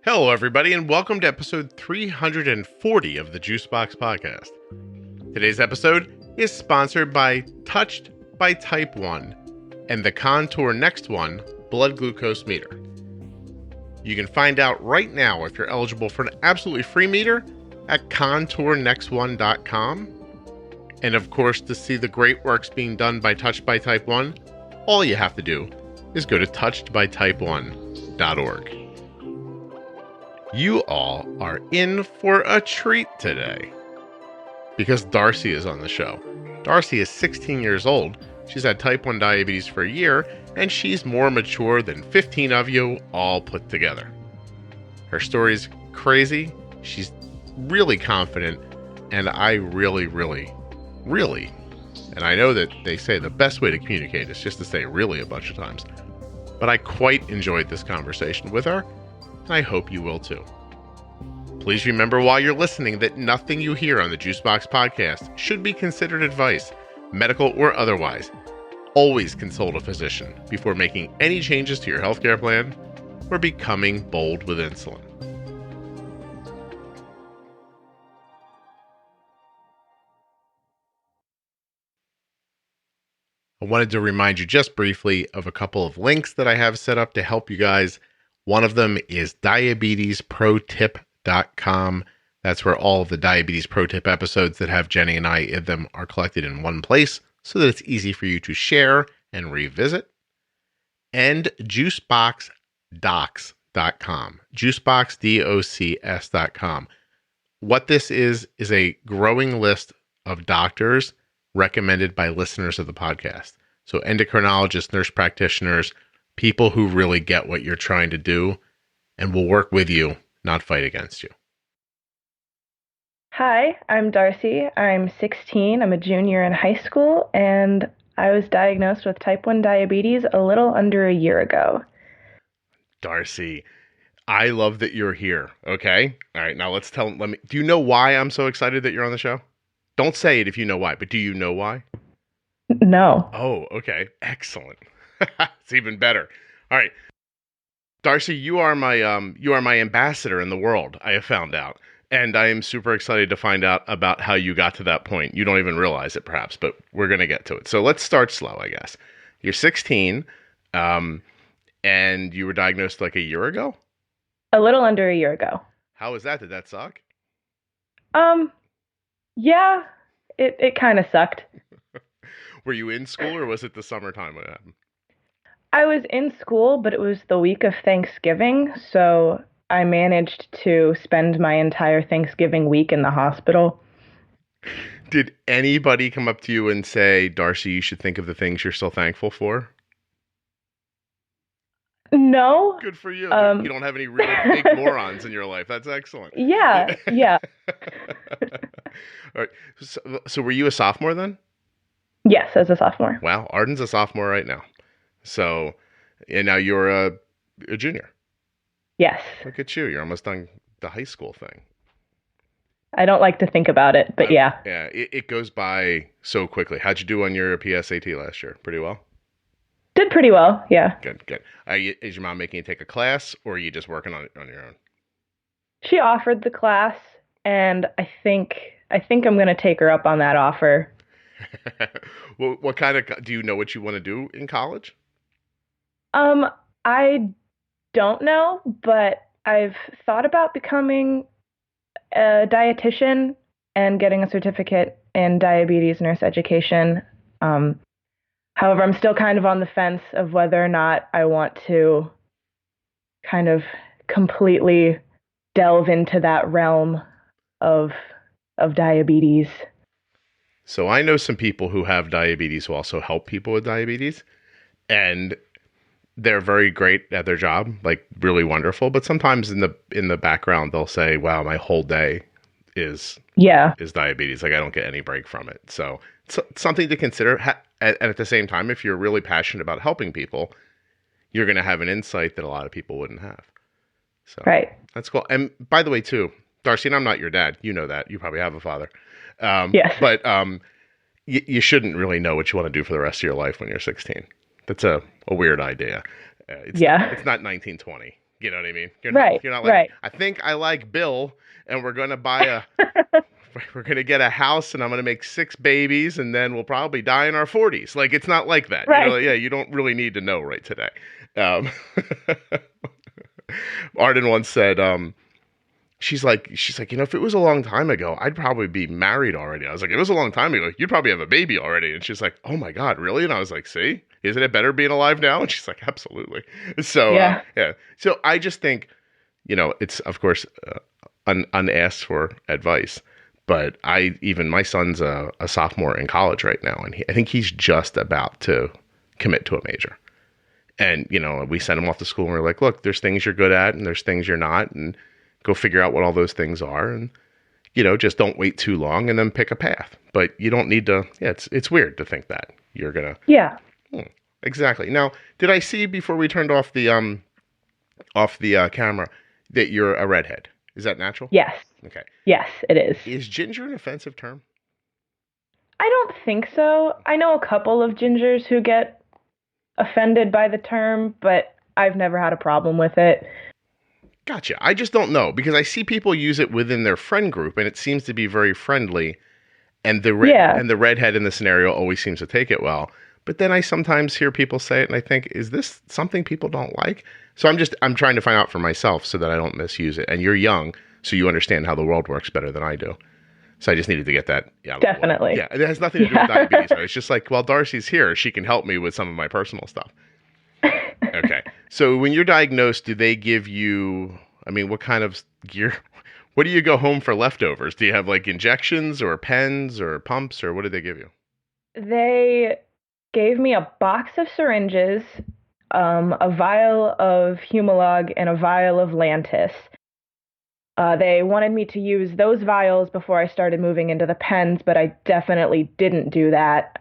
Hello, everybody, and welcome to episode 340 of the Juicebox Podcast. Today's episode is sponsored by Touched by Type 1 and the Contour Next One blood glucose meter. You can find out right now if you're eligible for an absolutely free meter at contournextone.com. And of course, to see the great works being done by Touched by Type 1, all you have to do is go to touchedbytype1.org. You all are in for a treat today because Darcy is on the show. Darcy is 16 years old. She's had type 1 diabetes for a year, and she's more mature than 15 of you all put together. Her story's crazy. She's really confident, and I really, and I know that they say the best way to communicate is just to say really a bunch of times, but I quite enjoyed this conversation with her, and I hope you will too. Please remember while you're listening that nothing you hear on the Juicebox Podcast should be considered advice, medical or otherwise. Always consult a physician before making any changes to your healthcare plan or becoming bold with insulin. I wanted to remind you just briefly of a couple of links that I have set up to help you guys. One of them is diabetesprotip.com. That's where all of the Diabetes Pro Tip episodes that have Jenny and I in them are collected in one place so that it's easy for you to share and revisit. And juiceboxdocs.com. Juiceboxdocs.com. What this is a growing list of doctors recommended by listeners of the podcast. So endocrinologists, nurse practitioners, people who really get what you're trying to do and will work with you, not fight against you. Hi, I'm Darcy. I'm 16. I'm a junior in high school, and I was diagnosed with type 1 diabetes a little under a year ago. Darcy, I love that you're here. Okay. All right. Now do you know why I'm so excited that you're on the show? Don't say it if you know why, but do you know why? No. Oh, okay. Excellent. It's even better. All right. Darcy, you are my ambassador in the world, I have found out. And I am super excited to find out about how you got to that point. You don't even realize it perhaps, but we're going to get to it. So let's start slow, I guess. You're 16, and you were diagnosed like a year ago? A little under a year ago. How was that? Did that suck? Yeah, it kind of sucked. Were you in school or was it the summertime when it happened? I was in school, but it was the week of Thanksgiving, so I managed to spend my entire Thanksgiving week in the hospital. Did anybody come up to you and say, Darcy, you should think of the things you're so thankful for? No. Good for you. You don't have any really big morons in your life. That's excellent. Yeah. All right. So were you a sophomore then? Yes, as a sophomore. Wow. Arden's a sophomore right now. So, and now you're a junior. Yes. Look at you. You're almost done the high school thing. I don't like to think about it, but yeah. Yeah, it goes by so quickly. How'd you do on your PSAT last year? Pretty well? Did pretty well, yeah. Good. Is your mom making you take a class, or are you just working on it on your own? She offered the class, and I think I'm going to take her up on that offer. Well, do you know what you want to do in college? I don't know, but I've thought about becoming a dietitian and getting a certificate in diabetes nurse education. However, I'm still kind of on the fence of whether or not I want to kind of completely delve into that realm of diabetes. So I know some people who have diabetes who also help people with diabetes, and they're very great at their job, like really wonderful. But sometimes in the background, they'll say, "Wow, my whole day is diabetes. Like I don't get any break from it." So it's something to consider. And at the same time, if you're really passionate about helping people, you're going to have an insight that a lot of people wouldn't have. So right. That's cool. And by the way, too, Darcy, and I'm not your dad. You know that. You probably have a father. Yes. But you shouldn't really know what you want to do for the rest of your life when you're 16. That's a weird idea. It's not 1920. You know what I mean? You're not like, right. I think I like Bill, and we're going to buy we're going to get a house, and I'm going to make 6 babies, and then we'll probably die in our 40s. Like, it's not like that. Right. You know, yeah, you don't really need to know right today. Arden once said, she's like, if it was a long time ago, I'd probably be married already. I was like, it was a long time ago. You'd probably have a baby already. And she's like, oh my God, really? And I was like, see, isn't it better being alive now? And she's like, absolutely. So, yeah. So I just think, it's of course unasked for advice, but my son's a sophomore in college right now. And I think he's just about to commit to a major. And, we sent him off to school and we're like, look, there's things you're good at and there's things you're not. And go figure out what all those things are. And, just don't wait too long and then pick a path. But you don't need to, it's weird to think that you're going to. Yeah. Exactly. Now, did I see before we turned off the camera that you're a redhead? Is that natural? Yes. Okay. Yes, it is. Is ginger an offensive term? I don't think so. I know a couple of gingers who get offended by the term, but I've never had a problem with it. Gotcha. I just don't know because I see people use it within their friend group and it seems to be very friendly and the redhead in the scenario always seems to take it well. But then I sometimes hear people say it and I think, is this something people don't like? So I'm trying to find out for myself so that I don't misuse it. And you're young, so you understand how the world works better than I do. So I just needed to get that. Yeah, definitely. Yeah, it has nothing to do with diabetes. Right? It's just like, well, Darcy's here. She can help me with some of my personal stuff. Okay. So when you're diagnosed, do they give you, what kind of gear? What do you go home for leftovers? Do you have like injections or pens or pumps or what did they give you? They gave me a box of syringes, a vial of Humalog, and a vial of Lantus. They wanted me to use those vials before I started moving into the pens, but I definitely didn't do that.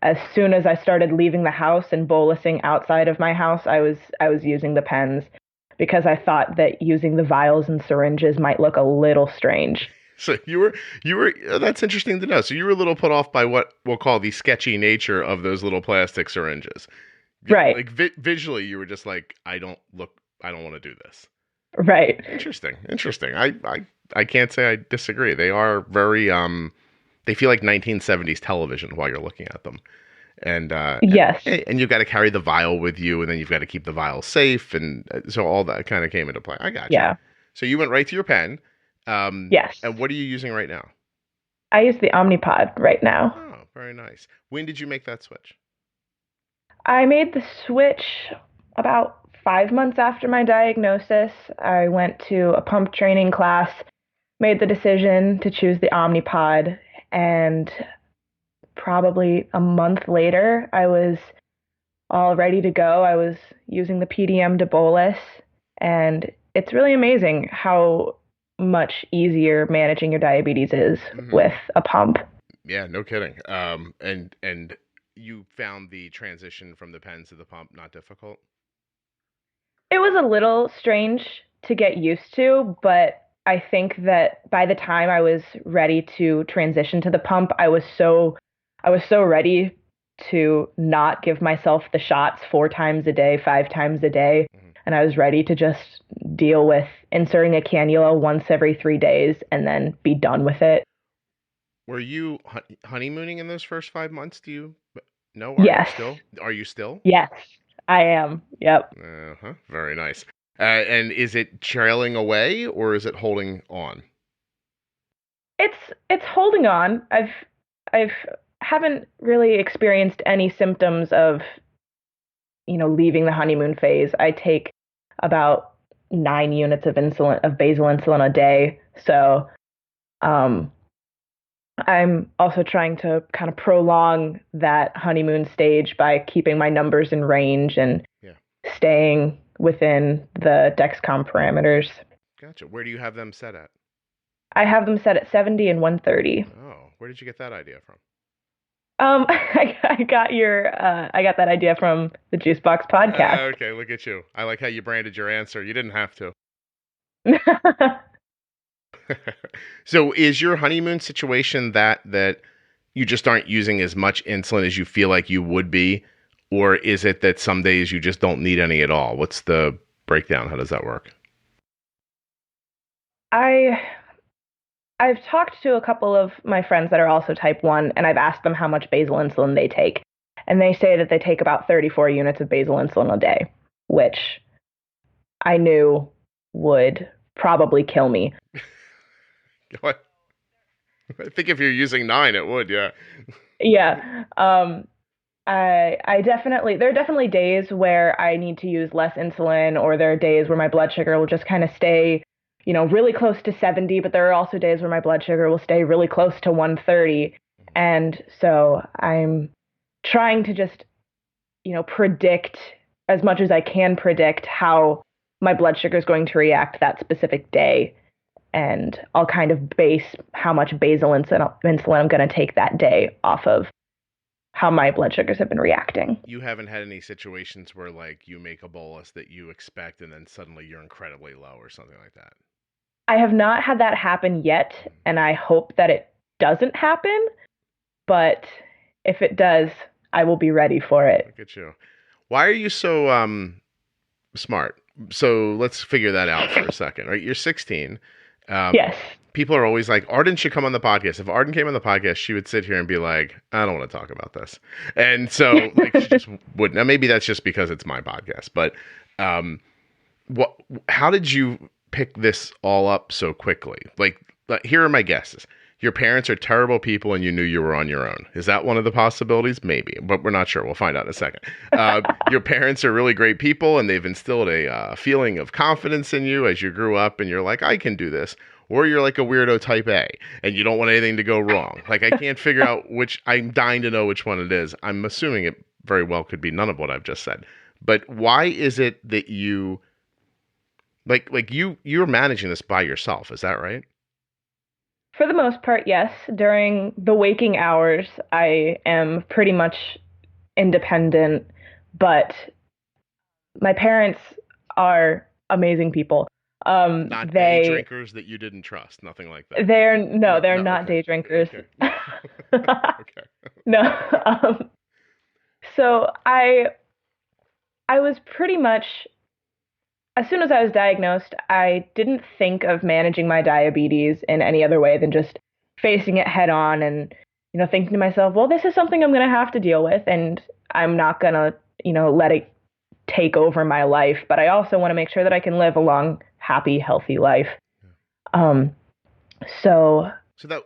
As soon as I started leaving the house and bolusing outside of my house, I was using the pens because I thought that using the vials and syringes might look a little strange. So you were that's interesting to know. So you were a little put off by what we'll call the sketchy nature of those little plastic syringes. Right. Like visually you were just like, I don't want to do this. Right. Interesting. I can't say I disagree. They are very they feel like 1970s television while you're looking at them. And yes. And you've got to carry the vial with you and then you've got to keep the vial safe and so all that kind of came into play. I got you. Yeah. So you went right to your pen. Yes. And what are you using right now? I use the Omnipod right now. Oh, very nice. When did you make that switch? I made the switch about 5 months after my diagnosis. I went to a pump training class, made the decision to choose the Omnipod, and probably a month later, I was all ready to go. I was using the PDM to bolus, and it's really amazing how much easier managing your diabetes is with a pump. Yeah, no kidding. And you found the transition from the pens to the pump not difficult? It was a little strange to get used to, but I think that by the time I was ready to transition to the pump, I was so ready to not give myself the shots 4 times a day, 5 times a day. And I was ready to just deal with inserting a cannula once every 3 days and then be done with it. Were you honeymooning in those first 5 months? Do you know? Yes. Are you still? Yes, I am. Yep. Very nice. And is it trailing away or is it holding on? It's holding on. I've haven't really experienced any symptoms of leaving the honeymoon phase. I take about 9 units of basal insulin a day. So I'm also trying to kind of prolong that honeymoon stage by keeping my numbers in range and staying within the Dexcom parameters. Gotcha. Where do you have them set at? I have them set at 70 and 130. Oh, where did you get that idea from? I got that idea from the Juicebox Podcast. Okay, look at you. I like how you branded your answer. You didn't have to. So is your honeymoon situation that you just aren't using as much insulin as you feel like you would be? Or is it that some days you just don't need any at all? What's the breakdown? How does that work? I've talked to a couple of my friends that are also type 1, and I've asked them how much basal insulin they take. And they say that they take about 34 units of basal insulin a day, which I knew would probably kill me. What? I think if you're using 9, it would, yeah. Yeah. I definitely, there are definitely days where I need to use less insulin, or there are days where my blood sugar will just kind of stay, really close to 70, but there are also days where my blood sugar will stay really close to 130. And so I'm trying to just, predict as much as I can predict how my blood sugar is going to react that specific day. And I'll kind of base how much basal insulin I'm going to take that day off of how my blood sugars have been reacting. You haven't had any situations where like you make a bolus that you expect and then suddenly you're incredibly low or something like that? I have not had that happen yet, and I hope that it doesn't happen. But if it does, I will be ready for it. Look at you. Why are you so smart? So let's figure that out for a second. Right, you're 16. Yes. People are always like, Arden should come on the podcast. If Arden came on the podcast, she would sit here and be like, I don't want to talk about this. And so like, she just wouldn't. Now, maybe that's just because it's my podcast. But how did you pick this all up so quickly? Like, here are my guesses. Your parents are terrible people and you knew you were on your own. Is that one of the possibilities? Maybe, but we're not sure. We'll find out in a second. Your parents are really great people and they've instilled a feeling of confidence in you as you grew up and you're like, I can do this. Or you're like a weirdo type A and you don't want anything to go wrong. Like, I can't figure out which. I'm dying to know which one it is. I'm assuming it very well could be none of what I've just said. But why is it that you, you're managing this by yourself? Is that right? For the most part, yes. During the waking hours, I am pretty much independent, but my parents are amazing people. Not day drinkers that you didn't trust, nothing like that. They're not day drinkers. Okay. Okay. No. So I was pretty much, as soon as I was diagnosed, I didn't think of managing my diabetes in any other way than just facing it head on and, thinking to myself, well, this is something I'm going to have to deal with and I'm not going to, let it take over my life. But I also want to make sure that I can live a long, happy, healthy life. So that,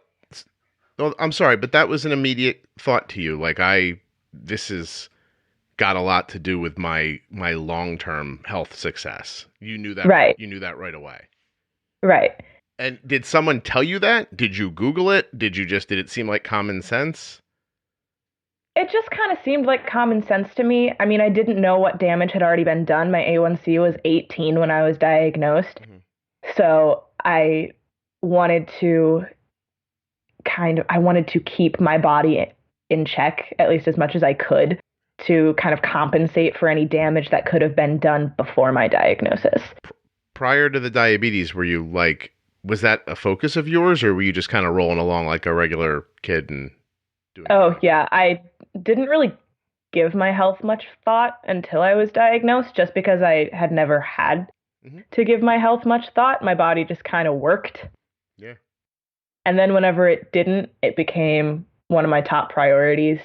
I'm sorry, but that was an immediate thought to you. Like, this is got a lot to do with my long-term health success. You knew that, right? You knew that right away. Right. And did someone tell you that? Did you Google it? Did it seem like common sense? It just kind of seemed like common sense to me. I mean, I didn't know what damage had already been done. My A1C was 18 when I was diagnosed. Mm-hmm. So I wanted to keep my body in check, at least as much as I could, to kind of compensate for any damage that could have been done before my diagnosis. Prior to the diabetes, were you was that a focus of yours, or were you just kind of rolling along like a regular kid and doing it? Yeah, I didn't really give my health much thought until I was diagnosed, just because I had never had to give my health much thought. My body just kind of worked. Yeah. And then whenever it didn't, it became one of my top priorities.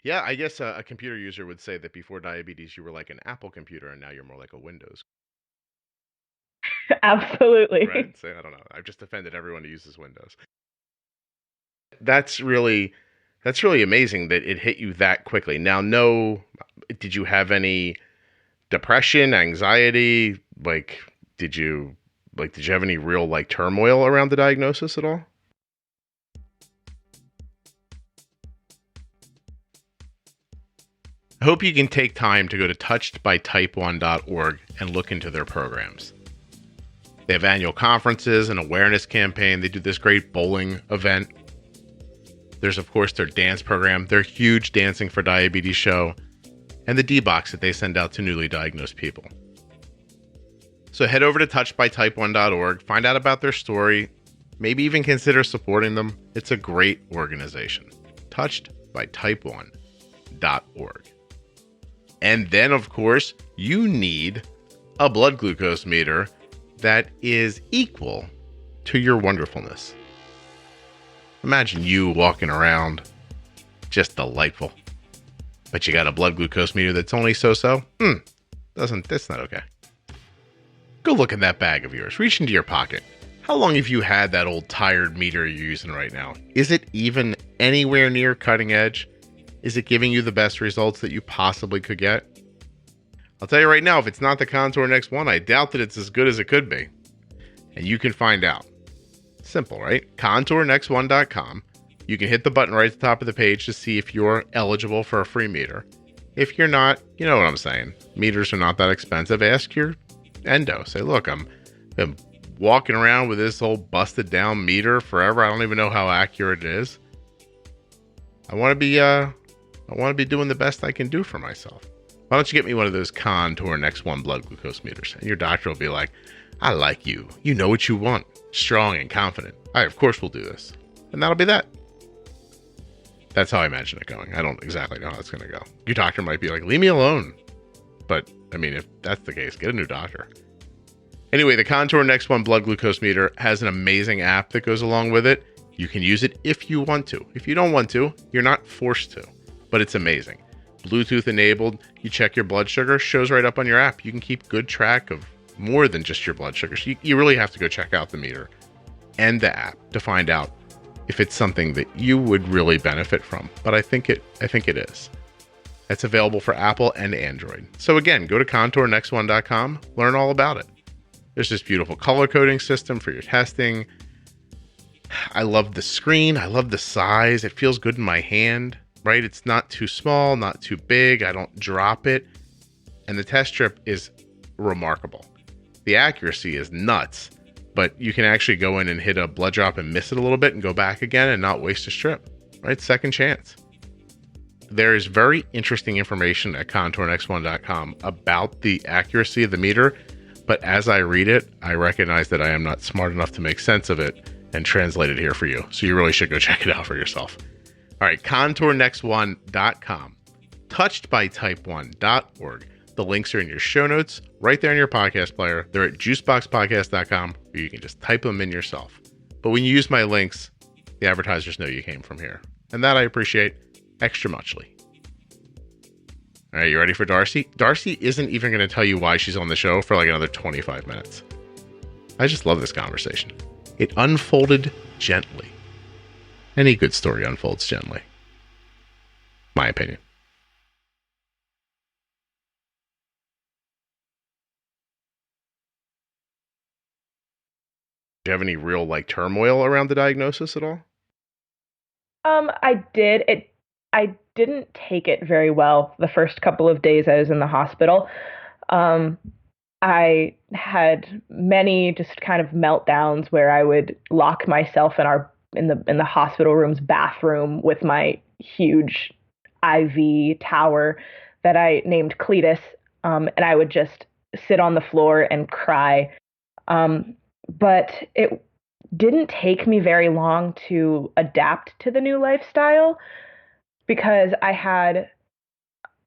Yeah, I guess a computer user would say that before diabetes, you were like an Apple computer, and now you're more like a Windows. Absolutely. Right? So, I don't know. I've just offended everyone who uses Windows. That's really amazing that it hit you that quickly. Now, did you have any depression, anxiety? Did you have any real turmoil around the diagnosis at all? I hope you can take time to go to touchedbytype1.org and look into their programs. They have annual conferences, an awareness campaign. They do this great bowling event. There's, of course, their dance program, their huge Dancing for Diabetes show, and the D-Box that they send out to newly diagnosed people. So head over to touchedbytype1.org, find out about their story, maybe even consider supporting them. It's a great organization. touchedbytype1.org. And then, of course, you need a blood glucose meter that is equal to your wonderfulness. Imagine you walking around just delightful, but you got a blood glucose meter that's only so-so. That's not okay. Go look in that bag of yours. Reach into your pocket. How long have you had that old tired meter you're using right now? Is it even anywhere near cutting edge? Is it giving you the best results that you possibly could get? I'll tell you right now, if it's not the Contour Next1, I doubt that it's as good as it could be. And you can find out. Simple, right? ContourNext1.com. You can hit the button right at the top of the page to see if you're eligible for a free meter. If you're not, you know what I'm saying. Meters are not that expensive. Ask your endo. Say, look, I'm walking around with this old busted down meter forever. I don't even know how accurate it is. I want to be doing the best I can do for myself. Why don't you get me one of those Contour Next1 blood glucose meters? And your doctor will be like, I like you. You know what you want. Strong and confident. Of course we'll do this. And that'll be that. That's how I imagine it going. I don't exactly know how it's going to go. Your doctor might be like, leave me alone. But, I mean, if that's the case, get a new doctor. Anyway, the Contour Next1 blood glucose meter has an amazing app that goes along with it. You can use it if you want to. If you don't want to, you're not forced to. But it's amazing. Bluetooth enabled. You check your blood sugar. Shows right up on your app. You can keep good track of more than just your blood sugar. So you really have to go check out the meter and the app to find out if it's something that you would really benefit from. But I think it is. It's available for Apple and Android. So again, go to ContourNext1.com, learn all about it. There's this beautiful color coding system for your testing. I love the screen. I love the size. It feels good in my hand, right? It's not too small, not too big. I don't drop it. And the test strip is remarkable. The accuracy is nuts, but you can actually go in and hit a blood drop and miss it a little bit and go back again and not waste a strip, right? Second chance. There is very interesting information at ContourNext1.com about the accuracy of the meter, but as I read it, I recognize that I am not smart enough to make sense of it and translate it here for you. So you really should go check it out for yourself. All right, ContourNext1.com, touchedbytype1.org. The links are in your show notes, right there in your podcast player. They're at juiceboxpodcast.com, or you can just type them in yourself. But when you use my links, the advertisers know you came from here. And that I appreciate extra muchly. All right, you ready for Darcy? Darcy isn't even going to tell you why she's on the show for like another 25 minutes. I just love this conversation. It unfolded gently. Any good story unfolds gently. My opinion. Do you have any real turmoil around the diagnosis at all? I did. I didn't take it very well the first couple of days I was in the hospital. I had many just kind of meltdowns where I would lock myself in the hospital room's bathroom with my huge IV tower that I named Cletus, and I would just sit on the floor and cry. But it didn't take me very long to adapt to the new lifestyle because I had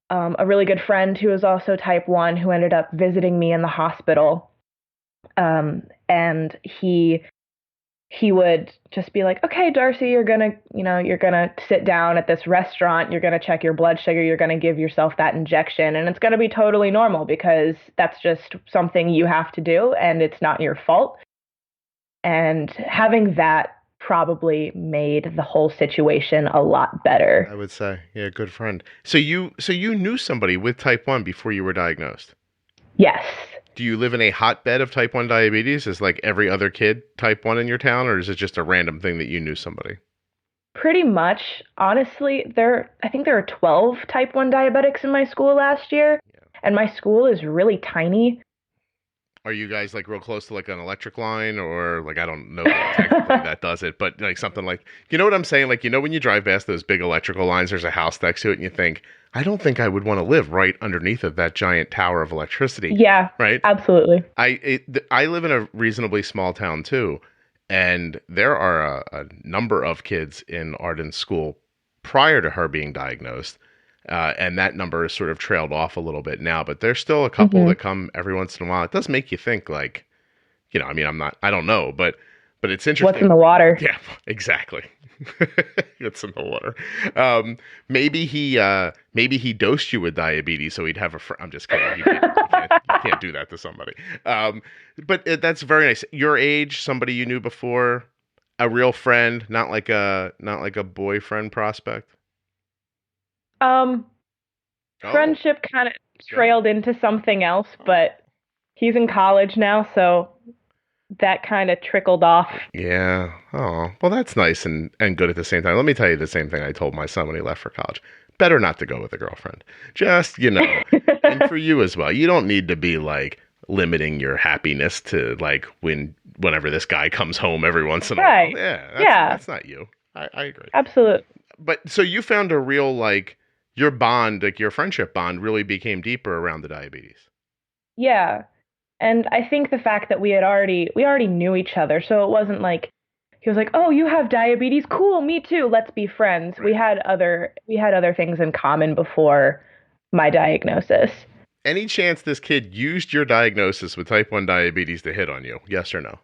a really good friend who was also type 1 who ended up visiting me in the hospital. And he would just be like, okay, Darcy, you're going to sit down at this restaurant. You're going to check your blood sugar. You're going to give yourself that injection. And it's going to be totally normal because that's just something you have to do and it's not your fault. And having that probably made the whole situation a lot better. I would say, yeah, good friend. So you knew somebody with type 1 before you were diagnosed? Yes. Do you live in a hotbed of type 1 diabetes? Is like every other kid type 1 in your town, or is it just a random thing that you knew somebody? Pretty much. Honestly, I think there are 12 type 1 diabetics in my school last year, and my school is really tiny. Are you guys real close to an electric line, or I don't know if technically that does it, but something you know what I'm saying? When you drive past those big electrical lines, there's a house next to it and you think, I don't think I would want to live right underneath of that giant tower of electricity. Yeah, right. Absolutely. I live in a reasonably small town too. And there are a number of kids in Arden's school prior to her being diagnosed And that number has sort of trailed off a little bit now, but there's still a couple that come every once in a while. It does make you think, like, I mean, I don't know, but it's interesting. What's in the water? Yeah, exactly. It's in the water. Maybe he dosed you with diabetes so he'd have a I'm just kidding. You can't do that to somebody. But that's very nice. Your age, somebody you knew before, a real friend, not like a boyfriend prospect. Friendship kind of trailed into something else, but he's in college now, so that kind of trickled off. Yeah. Oh, well, that's nice and good at the same time. Let me tell you the same thing I told my son when he left for college. Better not to go with a girlfriend. Just, and for you as well. You don't need to be like limiting your happiness to like whenever this guy comes home every once in a while. Yeah. That's not you. I agree. Absolutely. But so you found a real, like, your bond, like your friendship bond really became deeper around the diabetes. Yeah. And I think the fact that we already knew each other, so it wasn't like he was like, "Oh, you have diabetes? Cool, me too. Let's be friends." Right. We had other things in common before my diagnosis. Any chance this kid used your diagnosis with type 1 diabetes to hit on you? Yes or no?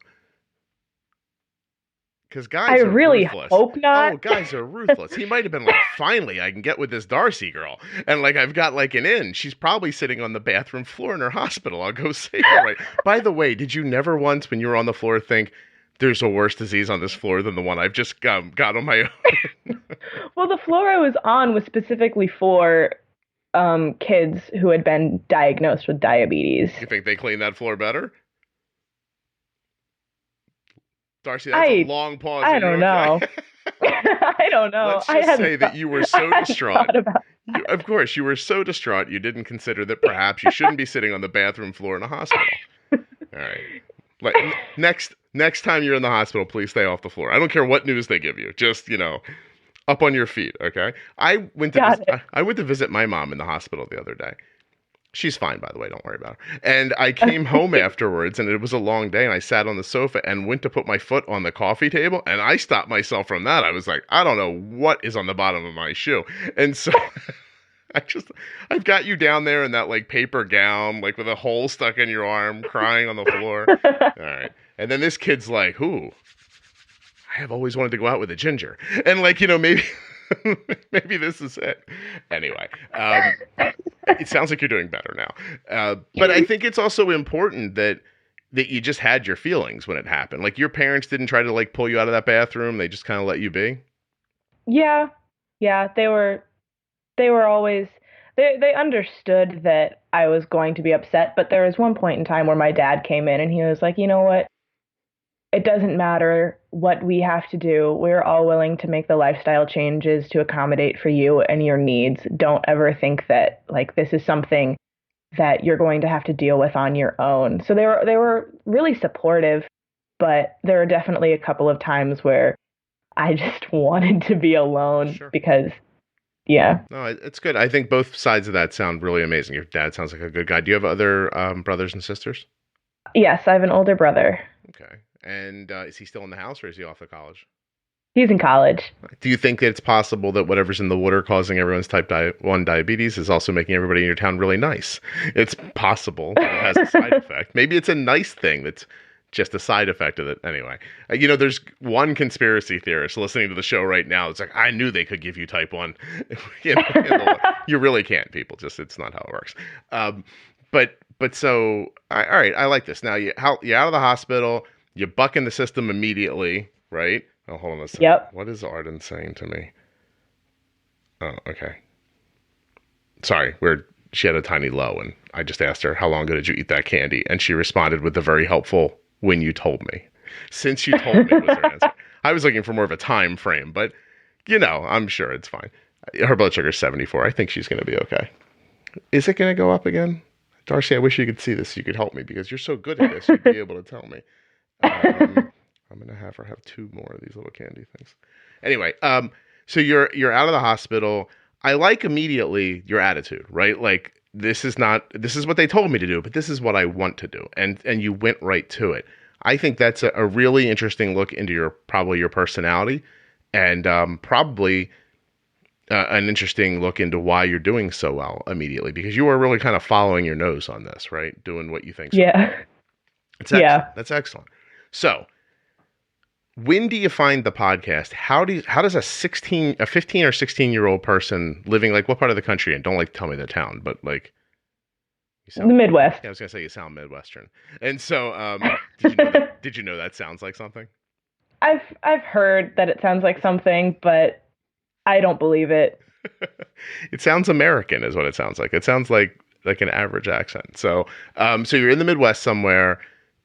Because guys are really ruthless. Hope not. Oh, guys are ruthless. He might have been like, finally, I can get with this Darcy girl. And like, I've got like an in. She's probably sitting on the bathroom floor in her hospital. I'll go save her. Right. By the way, did you never once when you were on the floor think, there's a worse disease on this floor than the one I've just got on my own? Well, the floor I was on was specifically for kids who had been diagnosed with diabetes. You think they clean that floor better? Darcy, that's a long pause. I don't know. I don't know. Let's just say that you were so distraught. Of course, you were so distraught you didn't consider that perhaps you shouldn't be sitting on the bathroom floor in a hospital. All right. Like, next time you're in the hospital, please stay off the floor. I don't care what news they give you. Just, up on your feet, okay? I went to visit my mom in the hospital the other day. She's fine, by the way. Don't worry about her. And I came home afterwards, and it was a long day, and I sat on the sofa and went to put my foot on the coffee table, and I stopped myself from that. I was like, I don't know what is on the bottom of my shoe. And so I've got you down there in that, like, paper gown, like, with a hole stuck in your arm, crying on the floor. All right. And then this kid's like, I have always wanted to go out with a ginger. And, like, maybe... maybe this is it. Anyway, it sounds like you're doing better now. But I think it's also important that you just had your feelings when it happened. Like, your parents didn't try to like pull you out of that bathroom. They just kind of let you be. Yeah. They were always, they understood that I was going to be upset. But there was one point in time where my dad came in and he was like, you know what? It doesn't matter what we have to do. We're all willing to make the lifestyle changes to accommodate for you and your needs. Don't ever think that like this is something that you're going to have to deal with on your own. So they were really supportive, but there were definitely a couple of times where I just wanted to be alone. Sure. Because yeah. No, it's good. I think both sides of that sound really amazing. Your dad sounds like a good guy. Do you have other brothers and sisters? Yes, I have an older brother. Okay. And is he still in the house or is he off to college? He's in college. Do you think that it's possible that whatever's in the water causing everyone's type 1 diabetes is also making everybody in your town really nice? It's possible that it has a side effect. Maybe it's a nice thing that's just a side effect of it. Anyway, there's one conspiracy theorist listening to the show right now. It's like, I knew they could give you type 1. You really can't, people. Just, it's not how it works. But so, all right, I like this. Now, you're out of the hospital. You buck in the system immediately, right? Oh, hold on a second. Yep. What is Arden saying to me? Oh, okay. Sorry, she had a tiny low, and I just asked her, how long ago did you eat that candy? And she responded with the very helpful, when you told me. Since you told me was her answer. I was looking for more of a time frame, but, I'm sure it's fine. Her blood sugar is 74. I think she's going to be okay. Is it going to go up again? Darcy, I wish you could see this so you could help me, because you're so good at this, you'd be able to tell me. I'm going to have her have 2 more of these little candy things. Anyway, so you're out of the hospital. I like immediately your attitude, right? Like, this is what they told me to do, but this is what I want to do. And you went right to it. I think that's a really interesting look into probably your personality, and probably an interesting look into why you're doing so well immediately, because you are really kind of following your nose on this, right? Doing what you think's right. Yeah. It's excellent. That's excellent. So, when do you find the podcast? How does a 15 or 16-year-old person living, like, what part of the country? And don't, like, tell me the town, but, like, the Midwest. Yeah, I was gonna say you sound Midwestern. And so, did you know that sounds like something? I've heard that it sounds like something, but I don't believe it. It sounds American, is what it sounds like. It sounds like an average accent. So, so you're in the Midwest somewhere.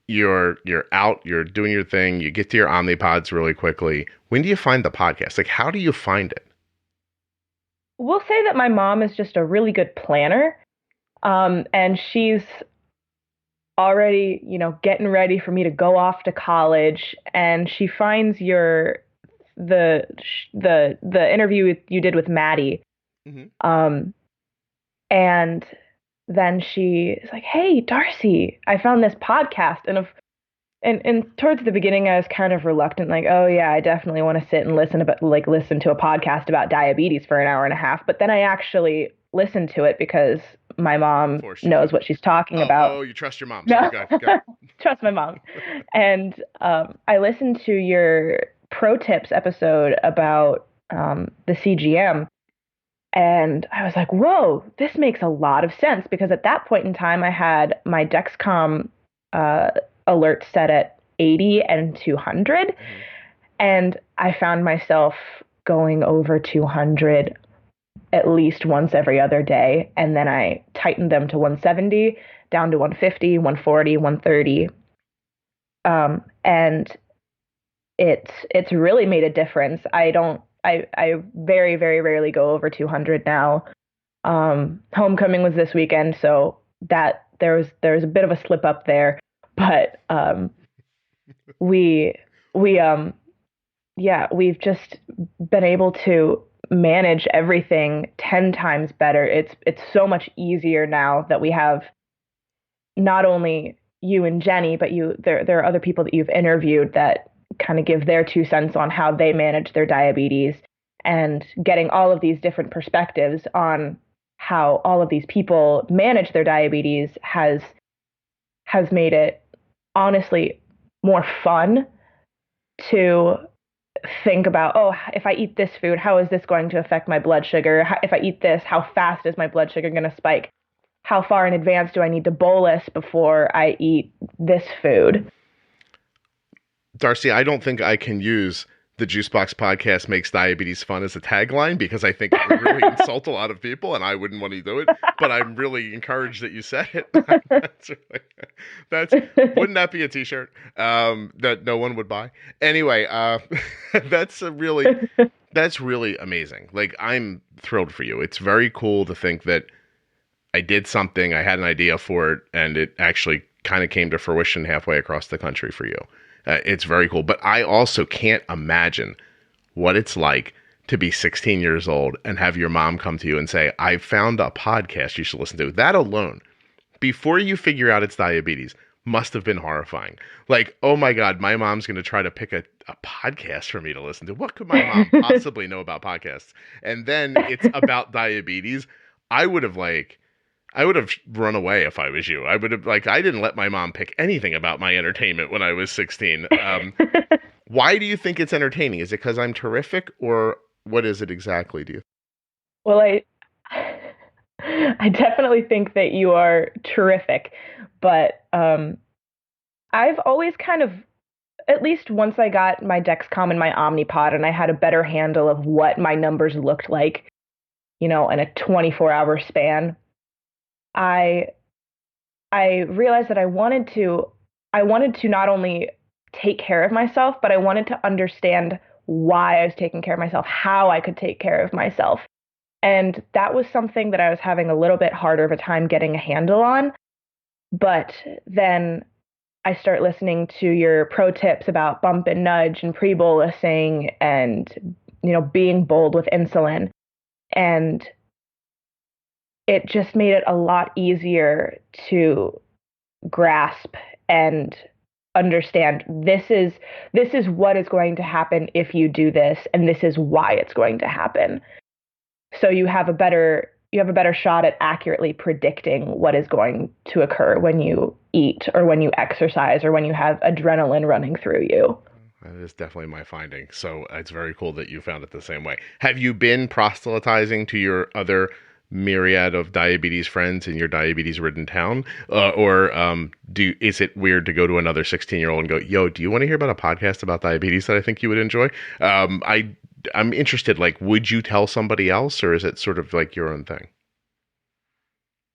You're out. You're doing your thing. You get to your Omnipods really quickly. When do you find the podcast? Like, how do you find it? We'll say that my mom is just a really good planner, and she's already, getting ready for me to go off to college, and she finds the interview you did with Maddie. Mm-hmm. And then she is like, "Hey, Darcy, I found this podcast." And towards the beginning, I was kind of reluctant, like, "Oh yeah, I definitely want to sit and listen to a podcast about diabetes for an hour and a half." But then I actually listened to it because my mom knows what she's talking about. Oh, you trust your mom. Sorry, go. Trust my mom. And I listened to your pro tips episode about the CGM. And I was like, whoa, this makes a lot of sense, because at that point in time, I had my Dexcom alert set at 80 and 200. Mm-hmm. And I found myself going over 200 at least once every other day. And then I tightened them to 170, down to 150, 140, 130. And it's really made a difference. I very, very rarely go over 200 now. Homecoming was this weekend, so that there was a bit of a slip up there, but we've just been able to manage everything 10 times better. It's so much easier now that we have not only you and Jenny, but there are other people that you've interviewed that kind of give their 2 cents on how they manage their diabetes, and getting all of these different perspectives on how all of these people manage their diabetes has made it honestly more fun to think about, oh, if I eat this food, how is this going to affect my blood sugar? If I eat this, how fast is my blood sugar going to spike? How far in advance do I need to bolus before I eat this food? Darcy, I don't think I can use the Juicebox Podcast makes diabetes fun as a tagline, because I think it would really insult a lot of people, and I wouldn't want to do it. But I'm really encouraged that you said it. Wouldn't that be a T-shirt that no one would buy? Anyway, that's really amazing. Like, I'm thrilled for you. It's very cool to think that I did something, I had an idea for it, and it actually kind of came to fruition halfway across the country for you. It's very cool. But I also can't imagine what it's like to be 16 years old and have your mom come to you and say, "I found a podcast you should listen to." That alone, before you figure out it's diabetes, must have been horrifying. Like, oh my God, my mom's going to try to pick a podcast for me to listen to. What could my mom possibly know about podcasts? And then it's about diabetes. I would have run away if I was you. I didn't let my mom pick anything about my entertainment when I was 16. Why do you think it's entertaining? Is it because I'm terrific, or what is it exactly, do you? Well, I definitely think that you are terrific, but I've always kind of, at least once I got my Dexcom and my Omnipod and I had a better handle of what my numbers looked like, in a 24-hour span, I realized that I wanted to not only take care of myself, but I wanted to understand why I was taking care of myself, how I could take care of myself. And that was something that I was having a little bit harder of a time getting a handle on. But then I start listening to your pro tips about bump and nudge and pre-bolusing and, being bold with insulin. And it just made it a lot easier to grasp and understand this is what is going to happen if you do this, and this is why it's going to happen. So you have a better shot at accurately predicting what is going to occur when you eat or when you exercise or when you have adrenaline running through you. That is definitely my finding. So it's very cool that you found it the same way. Have you been proselytizing to your other myriad of diabetes friends in your diabetes-ridden town? Is it weird to go to another 16-year-old and go, yo, do you want to hear about a podcast about diabetes that I think you would enjoy? I'm interested, like, would you tell somebody else, or is it sort of like your own thing?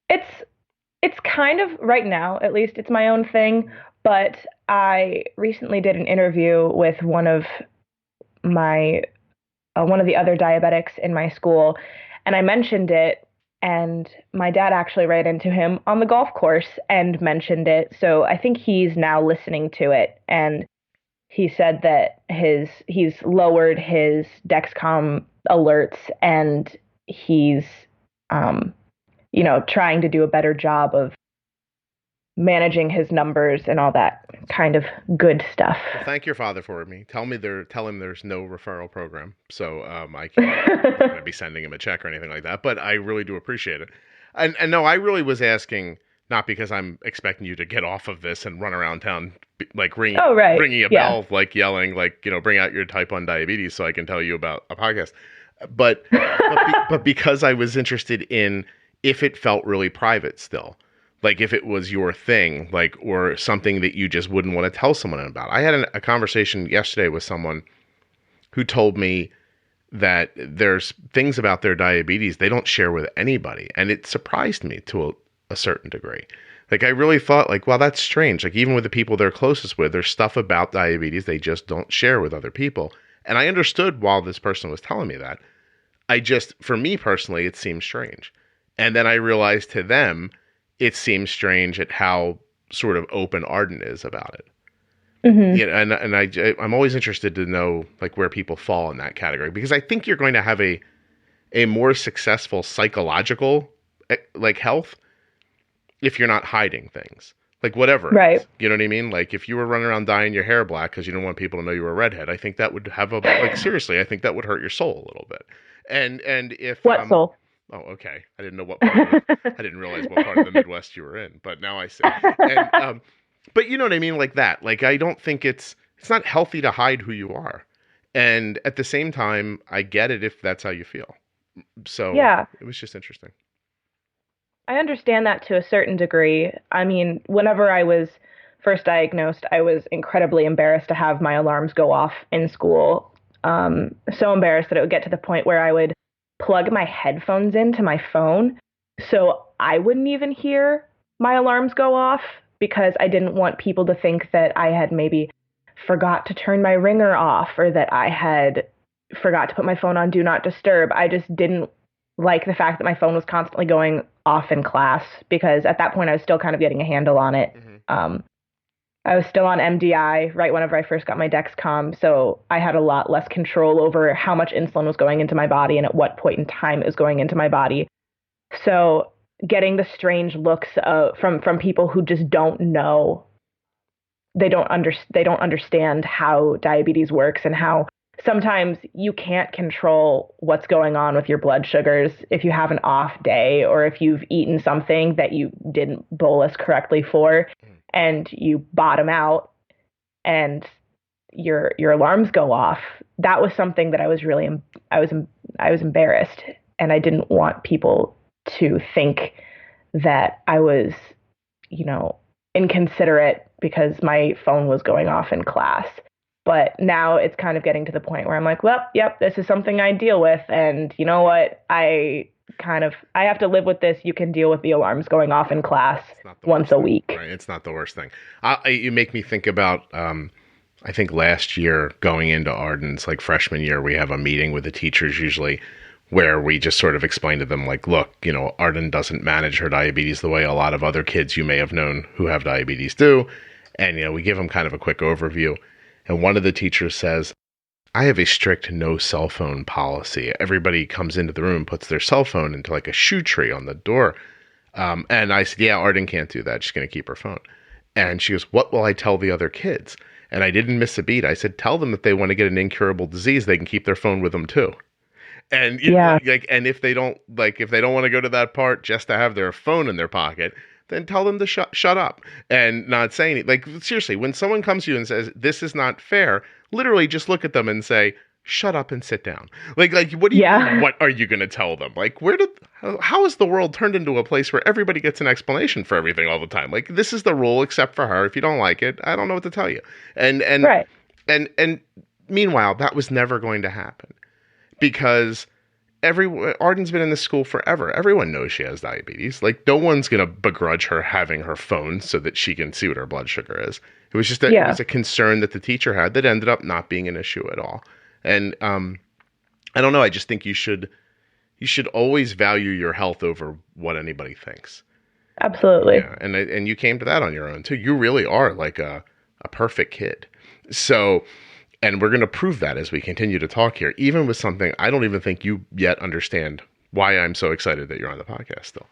It's kind of, right now, at least, it's my own thing. But I recently did an interview with one of the other diabetics in my school, and I mentioned it, and my dad actually ran into him on the golf course and mentioned it. So I think he's now listening to it, and he said that he's lowered his Dexcom alerts, and he's trying to do a better job of managing his numbers and all that kind of good stuff. Well, thank your father for me. Tell him there's no referral program, so I'm not going to be sending him a check or anything like that. But I really do appreciate it. And no, I really was asking not because I'm expecting you to get off of this and run around town like ringing a bell, like yelling, like, bring out your type 1 diabetes so I can tell you about a podcast. But because I was interested in if it felt really private still. Like if it was your thing, like, or something that you just wouldn't want to tell someone about. I had a conversation yesterday with someone who told me that there's things about their diabetes they don't share with anybody. And it surprised me to a certain degree. Like I really thought like, well, that's strange. Like even with the people they're closest with, there's stuff about diabetes they just don't share with other people. And I understood while this person was telling me that. For me personally, it seemed strange. And then I realized to them, it seems strange at how sort of open Arden is about it. Mm-hmm. And I'm always interested to know like where people fall in that category, because I think you're going to have a more successful psychological like health if you're not hiding things, like whatever. Right. You know what I mean? Like if you were running around dyeing your hair black because you don't want people to know you were a redhead, I think that would have seriously, I think that would hurt your soul a little bit. And if what soul? Oh, okay. I didn't realize what part of the Midwest you were in, but now I see. And, but you know what I mean? Like that. Like, I don't think it's not healthy to hide who you are. And at the same time, I get it if that's how you feel. So yeah, it was just interesting. I understand that to a certain degree. I mean, whenever I was first diagnosed, I was incredibly embarrassed to have my alarms go off in school. So embarrassed that it would get to the point where I would plug my headphones into my phone so I wouldn't even hear my alarms go off, because I didn't want people to think that I had maybe forgot to turn my ringer off or that I had forgot to put my phone on Do Not Disturb. I just didn't like the fact that my phone was constantly going off in class, because at that point I was still kind of getting a handle on it. Mm-hmm. I was still on MDI right whenever I first got my Dexcom, so I had a lot less control over how much insulin was going into my body and at what point in time it was going into my body. So getting the strange looks from people who just don't know, they don't understand how diabetes works and how sometimes you can't control what's going on with your blood sugars if you have an off day or if you've eaten something that you didn't bolus correctly for. And you bottom out and your alarms go off. That was something that I was embarrassed, and I didn't want people to think that I was, inconsiderate because my phone was going off in class. But now it's kind of getting to the point where I'm like, well, yep, this is something I deal with, and you know what? I have to live with this. You can deal with the alarms going off in class once a week. Right. It's not the worst thing. You make me think about, I think last year going into Arden's like freshman year, we have a meeting with the teachers usually where we just sort of explain to them like, look, Arden doesn't manage her diabetes the way a lot of other kids you may have known who have diabetes do. And, we give them kind of a quick overview. And one of the teachers says, I have a strict no cell phone policy. Everybody comes into the room, puts their cell phone into like a shoe tree on the door. And I said, yeah, Arden can't do that. She's going to keep her phone. And she goes, what will I tell the other kids? And I didn't miss a beat. I said, tell them that they want to get an incurable disease, they can keep their phone with them too. And you know, like, and if they don't want to go to that part just to have their phone in their pocket, then tell them to shut up and not say anything. Like, seriously, when someone comes to you and says, this is not fair, literally just look at them and say, shut up and sit down. Like, what what are you going to tell them? Like, how has the world turned into a place where everybody gets an explanation for everything all the time? Like, this is the rule except for her. If you don't like it, I don't know what to tell you. And meanwhile, that was never going to happen because Arden's been in this school forever. Everyone knows she has diabetes. Like, no one's going to begrudge her having her phone so that she can see what her blood sugar is. It was just it was a concern that the teacher had that ended up not being an issue at all. And I don't know. I just think you should always value your health over what anybody thinks. Absolutely. Yeah, and you came to that on your own too. You really are like a perfect kid. So, and we're going to prove that as we continue to talk here, even with something I don't even think you yet understand why I'm so excited that you're on the podcast still.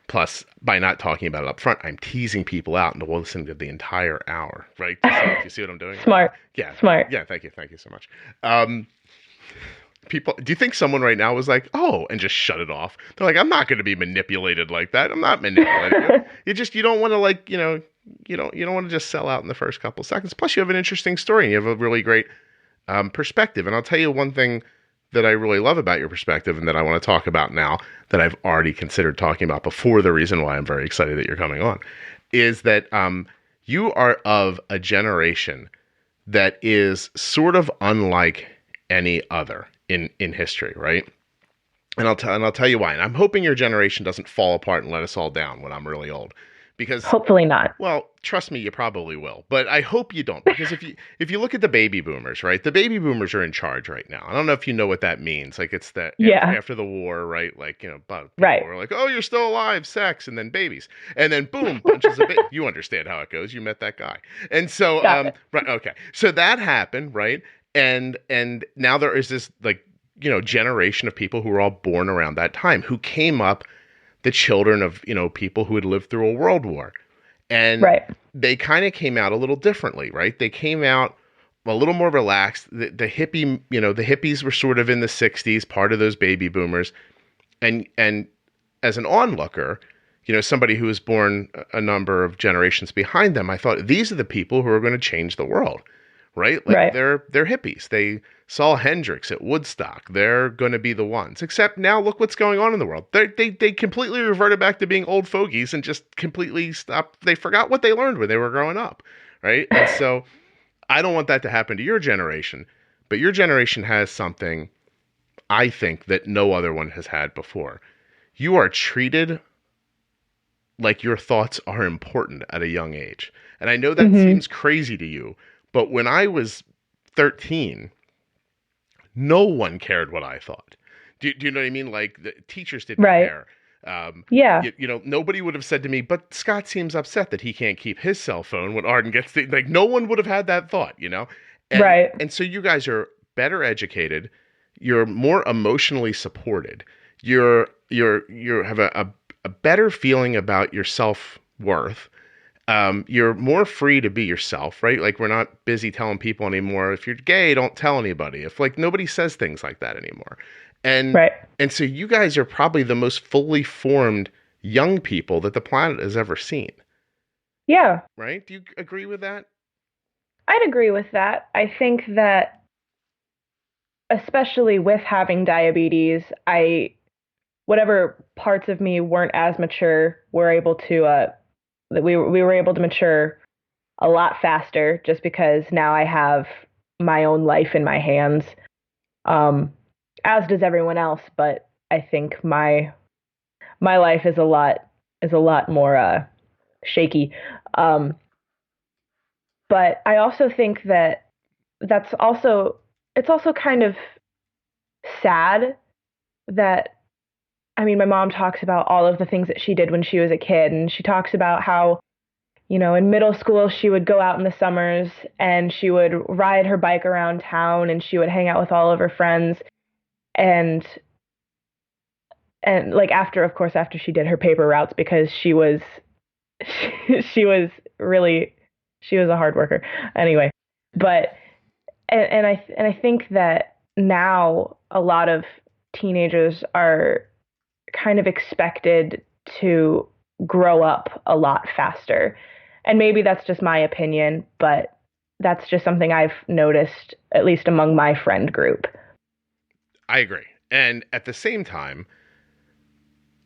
Plus, by not talking about it up front, I'm teasing people out and they'll listen to the entire hour, right? You see what I'm doing? Smart. Yeah. Smart. Yeah. Thank you. Thank you so much. People, do you think someone right now was like, oh, and just shut it off? They're like, I'm not going to be manipulated like that. I'm not manipulated. you don't want to like, you don't want to just sell out in the first couple seconds. Plus you have an interesting story and you have a really great perspective. And I'll tell you one thing that I really love about your perspective and that I want to talk about now that I've already considered talking about before, the reason why I'm very excited that you're coming on, is that you are of a generation that is sort of unlike any other in history, right? And I'll tell you why. And I'm hoping your generation doesn't fall apart and let us all down when I'm really old. Because hopefully not. Well, trust me, you probably will. But I hope you don't. Because if you look at the baby boomers, right? The baby boomers are in charge right now. I don't know if you know what that means. Like, it's that after the war, right? Like, people are like, oh, you're still alive, sex, and then babies. And then boom, bunches of babies. You understand how it goes. You met that guy. And so right, okay. So that happened, right? And now there is this generation of people who were all born around that time who came up the children of, people who had lived through a world war. And they kind of came out a little differently, right? They came out a little more relaxed. The hippies were sort of in the 60s, part of those baby boomers. And as an onlooker, somebody who was born a number of generations behind them, I thought these are the people who are going to change the world, right? Like they're hippies. They saw Hendrix at Woodstock. They're going to be the ones. Except now, look what's going on in the world. They completely reverted back to being old fogies and just completely stopped. They forgot what they learned when they were growing up, right? And so I don't want that to happen to your generation. But your generation has something, I think, that no other one has had before. You are treated like your thoughts are important at a young age. And I know that seems crazy to you, but when I was 13, no one cared what I thought. Do you know what I mean? Like, the teachers didn't care. Nobody would have said to me, but Scott seems upset that he can't keep his cell phone when Arden gets like, no one would have had that thought, And so you guys are better educated. You're more emotionally supported. You have a better feeling about your self-worth. You're more free to be yourself, right? Like, we're not busy telling people anymore, if you're gay, don't tell anybody. If nobody says things like that anymore. And so you guys are probably the most fully formed young people that the planet has ever seen. Yeah. Right? Do you agree with that? I'd agree with that. I think that, especially with having diabetes, whatever parts of me weren't as mature were able to, that we were able to mature a lot faster just because now I have my own life in my hands, as does everyone else. But I think my life is a lot more shaky. But I also think that it's also kind of sad that, I mean, my mom talks about all of the things that she did when she was a kid, and she talks about how, in middle school, she would go out in the summers and she would ride her bike around town and she would hang out with all of her friends. And like, after she did her paper routes, because she was a hard worker anyway. But, and I think that now a lot of teenagers are kind of expected to grow up a lot faster. And maybe that's just my opinion, but that's just something I've noticed, at least among my friend group. I agree. And at the same time,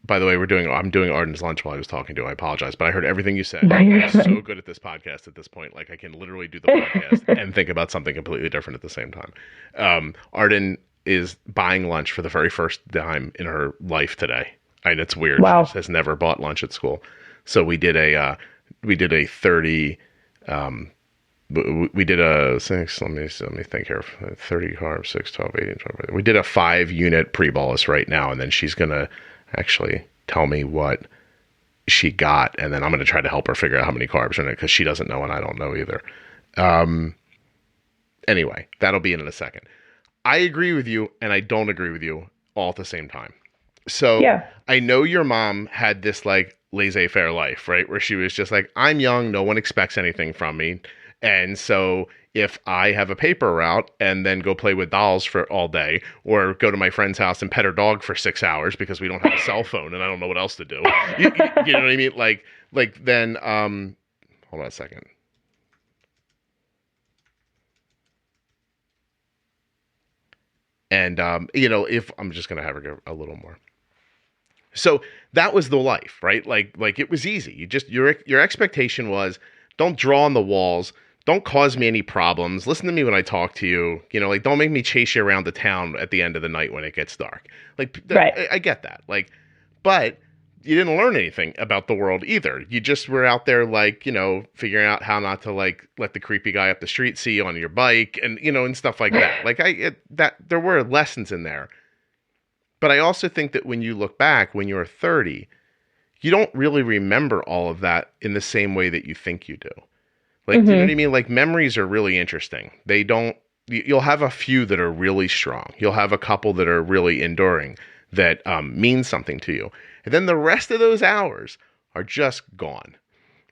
by the way, I'm doing Arden's lunch while I was talking to him. I apologize, but I heard everything you said. I'm so good at this podcast at this point. Like, I can literally do the podcast and think about something completely different at the same time. Arden is buying lunch for the very first time in her life today. And it's weird. Wow. She has never bought lunch at school. So we did a 30, we did a 6, let me think here, 30 carbs, 6, 12, 18, 12. We did a 5-unit pre-bolus right now, and then she's going to actually tell me what she got, and then I'm going to try to help her figure out how many carbs are in it, because she doesn't know and I don't know either. Anyway, that'll be in a second. I agree with you, and I don't agree with you all at the same time. So yeah. I know your mom had this like laissez-faire life, right? Where she was just like, I'm young, no one expects anything from me. And so if I have a paper route and then go play with dolls for all day, or go to my friend's house and pet her dog for 6 hours because we don't have a cell phone and I don't know what else to do, you know what I mean? Like then, hold on a second. And, if I'm just going to have her go a little more. So that was the life, right? Like it was easy. You just, your expectation was, don't draw on the walls. Don't cause me any problems. Listen to me when I talk to you. Like, don't make me chase you around the town at the end of the night when it gets dark. Like, right. I get that. Like, but you didn't learn anything about the world either. You just were out there, like, figuring out how not to, like, let the creepy guy up the street see you on your bike and, and stuff like that. Like, there were lessons in there. But I also think that when you look back, when you're 30, you don't really remember all of that in the same way that you think you do. Like, do you know what I mean? Like, memories are really interesting. You'll have a few that are really strong. You'll have a couple that are really enduring that mean something to you. And then the rest of those hours are just gone.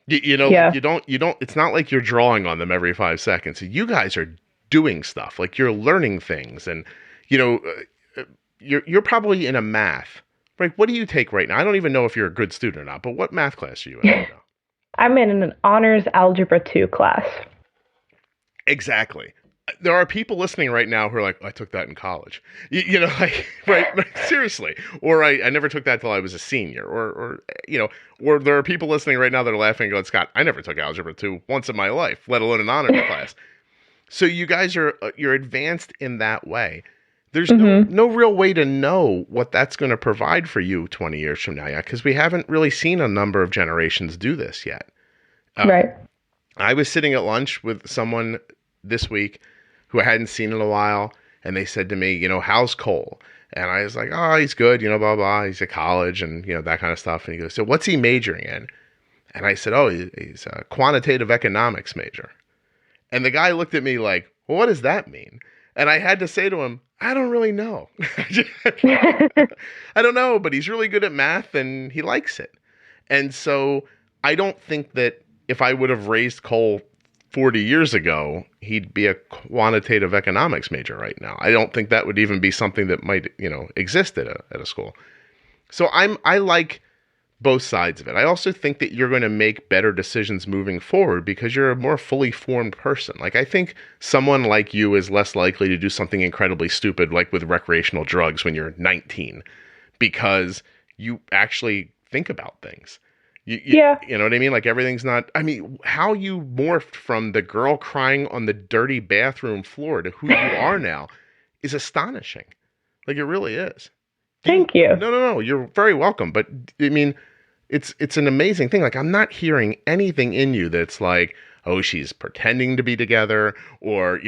You don't, it's not like you're drawing on them every 5 seconds. You guys are doing stuff. Like, you're learning things, and, you're probably in a math. Right? What do you take right now? I don't even know if you're a good student or not, but what math class are you in right now? I'm in an honors algebra 2 class. Exactly. There are people listening right now who are like, I took that in college. Right? Seriously. Or I never took that till I was a senior. Or there are people listening right now that are laughing and going, Scott, I never took algebra 2 once in my life, let alone an honors class. So you guys you're advanced in that way. There's no real way to know what that's going to provide for you 20 years from now yet, because we haven't really seen a number of generations do this yet. Right. I was sitting at lunch with someone this week who I hadn't seen in a while, and they said to me, how's Cole? And I was like, oh, he's good, blah, blah. He's at college and, that kind of stuff. And he goes, so what's he majoring in? And I said, oh, he's a quantitative economics major. And the guy looked at me like, well, what does that mean? And I had to say to him, I don't really know. I don't know, but he's really good at math and he likes it. And so I don't think that if I would have raised Cole 40 years ago, he'd be a quantitative economics major right now. I don't think that would even be something that might, exist at a school. So I like both sides of it. I also think that you're going to make better decisions moving forward because you're a more fully formed person. Like, I think someone like you is less likely to do something incredibly stupid, like with recreational drugs when you're 19, because you actually think about things. You know what I mean? Like, everything's not, how you morphed from the girl crying on the dirty bathroom floor to who you are now is astonishing. Like, it really is. Thank you. No. You're very welcome. But it's an amazing thing. Like, I'm not hearing anything in you that's like, oh, she's pretending to be together, or,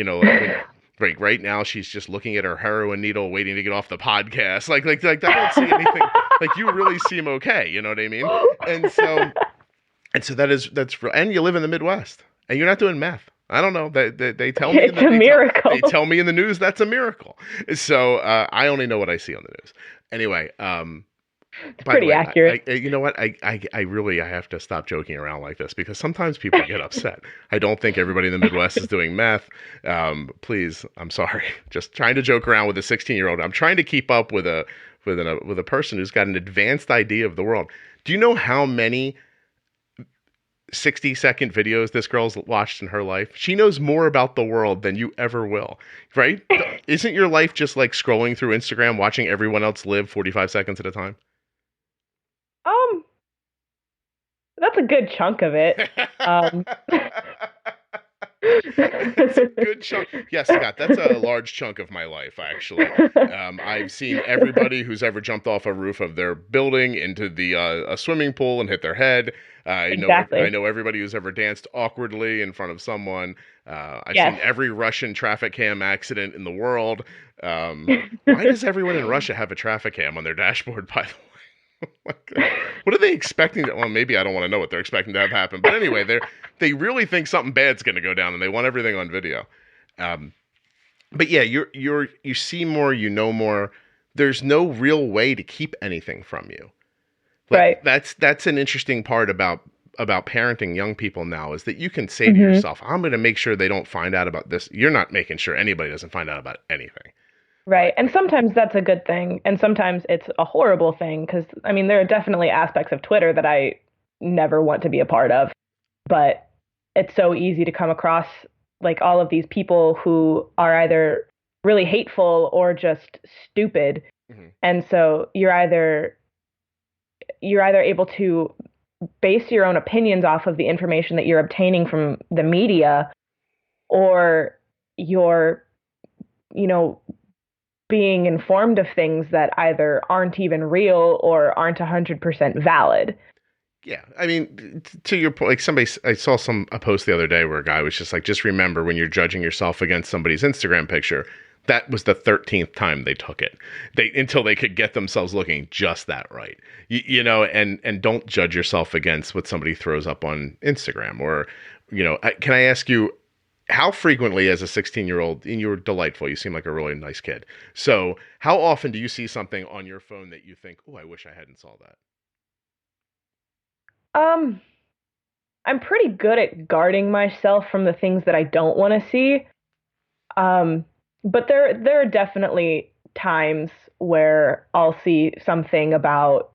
like right now she's just looking at her heroin needle, waiting to get off the podcast. Like I don't see anything. Like, you really seem okay. You know what I mean? And so that's real. And you live in the Midwest, and you're not doing meth. I don't know. They tell me it's a miracle. They tell me in the news that's a miracle. So I only know what I see on the news. Anyway, It's By the pretty way, accurate. you know what? I really I have to stop joking around like this because sometimes people get upset. I don't think everybody in the Midwest is doing meth. Please, I'm sorry. Just trying to joke around with a 16-year-old. I'm trying to keep up with a person who's got an advanced idea of the world. Do you know how many 60-second videos this girl's watched in her life? She knows more about the world than you ever will, right? Isn't your life just like scrolling through Instagram, watching everyone else live 45 seconds at a time? That's a good chunk of it. That's a good chunk. Yes, Scott, that's a large chunk of my life, actually. I've seen everybody who's ever jumped off a roof of their building into the a swimming pool and hit their head. Exactly. I know everybody who's ever danced awkwardly in front of someone. I've Yes. seen every Russian traffic cam accident in the world. Why does everyone in Russia have a traffic cam on their dashboard, by the way? What are they expecting? Well, maybe I don't want to know what they're expecting to have happen. But anyway, they really think something bad's going to go down, and they want everything on video. But yeah, you see more, you know more. There's no real way to keep anything from you. Like, right. That's an interesting part about parenting young people now is that you can say to yourself, I'm going to make sure they don't find out about this. You're not making sure anybody doesn't find out about anything. Right. And sometimes that's a good thing. And sometimes it's a horrible thing because, I mean, there are definitely aspects of Twitter that I never want to be a part of. But it's so easy to come across like all of these people who are either really hateful or just stupid. Mm-hmm. And so you're either able to base your own opinions off of the information that you're obtaining from the media, or you're, being informed of things that either aren't even real or aren't 100% valid. Yeah. I mean, to your point, like I saw a post the other day where a guy was just like, just remember when you're judging yourself against somebody's Instagram picture, that was the 13th time they took it. Until they could get themselves looking just that right. And don't judge yourself against what somebody throws up on Instagram or, can I ask you, how frequently as a 16-year-old, and you're delightful, you seem like a really nice kid. So how often do you see something on your phone that you think, oh, I wish I hadn't saw that? I'm pretty good at guarding myself from the things that I don't want to see. But there are definitely times where I'll see something about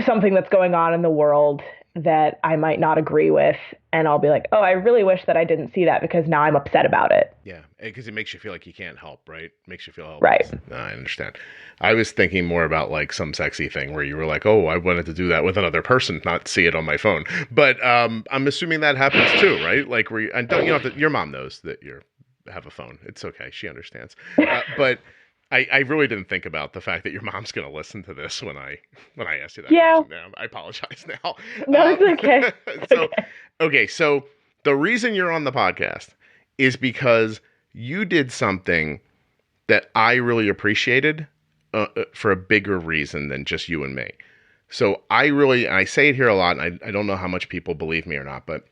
something that's going on in the world that I might not agree with, and I'll be like, oh, I really wish that I didn't see that because now I'm upset about it. Yeah, because it makes you feel like you can't help, right? Makes you feel helpless. Right. No, I understand. I was thinking more about like some sexy thing where you were like, oh, I wanted to do that with another person, not see it on my phone. But I'm assuming that happens too, right? Like, and don't you have to? Your mom knows that you have a phone. It's okay. She understands. But I really didn't think about the fact that your mom's going to listen to this when I asked you that question. Now, I apologize now. No, it's okay. Okay, so the reason you're on the podcast is because you did something that I really appreciated for a bigger reason than just you and me. So I say it here a lot, and I don't know how much people believe me or not, but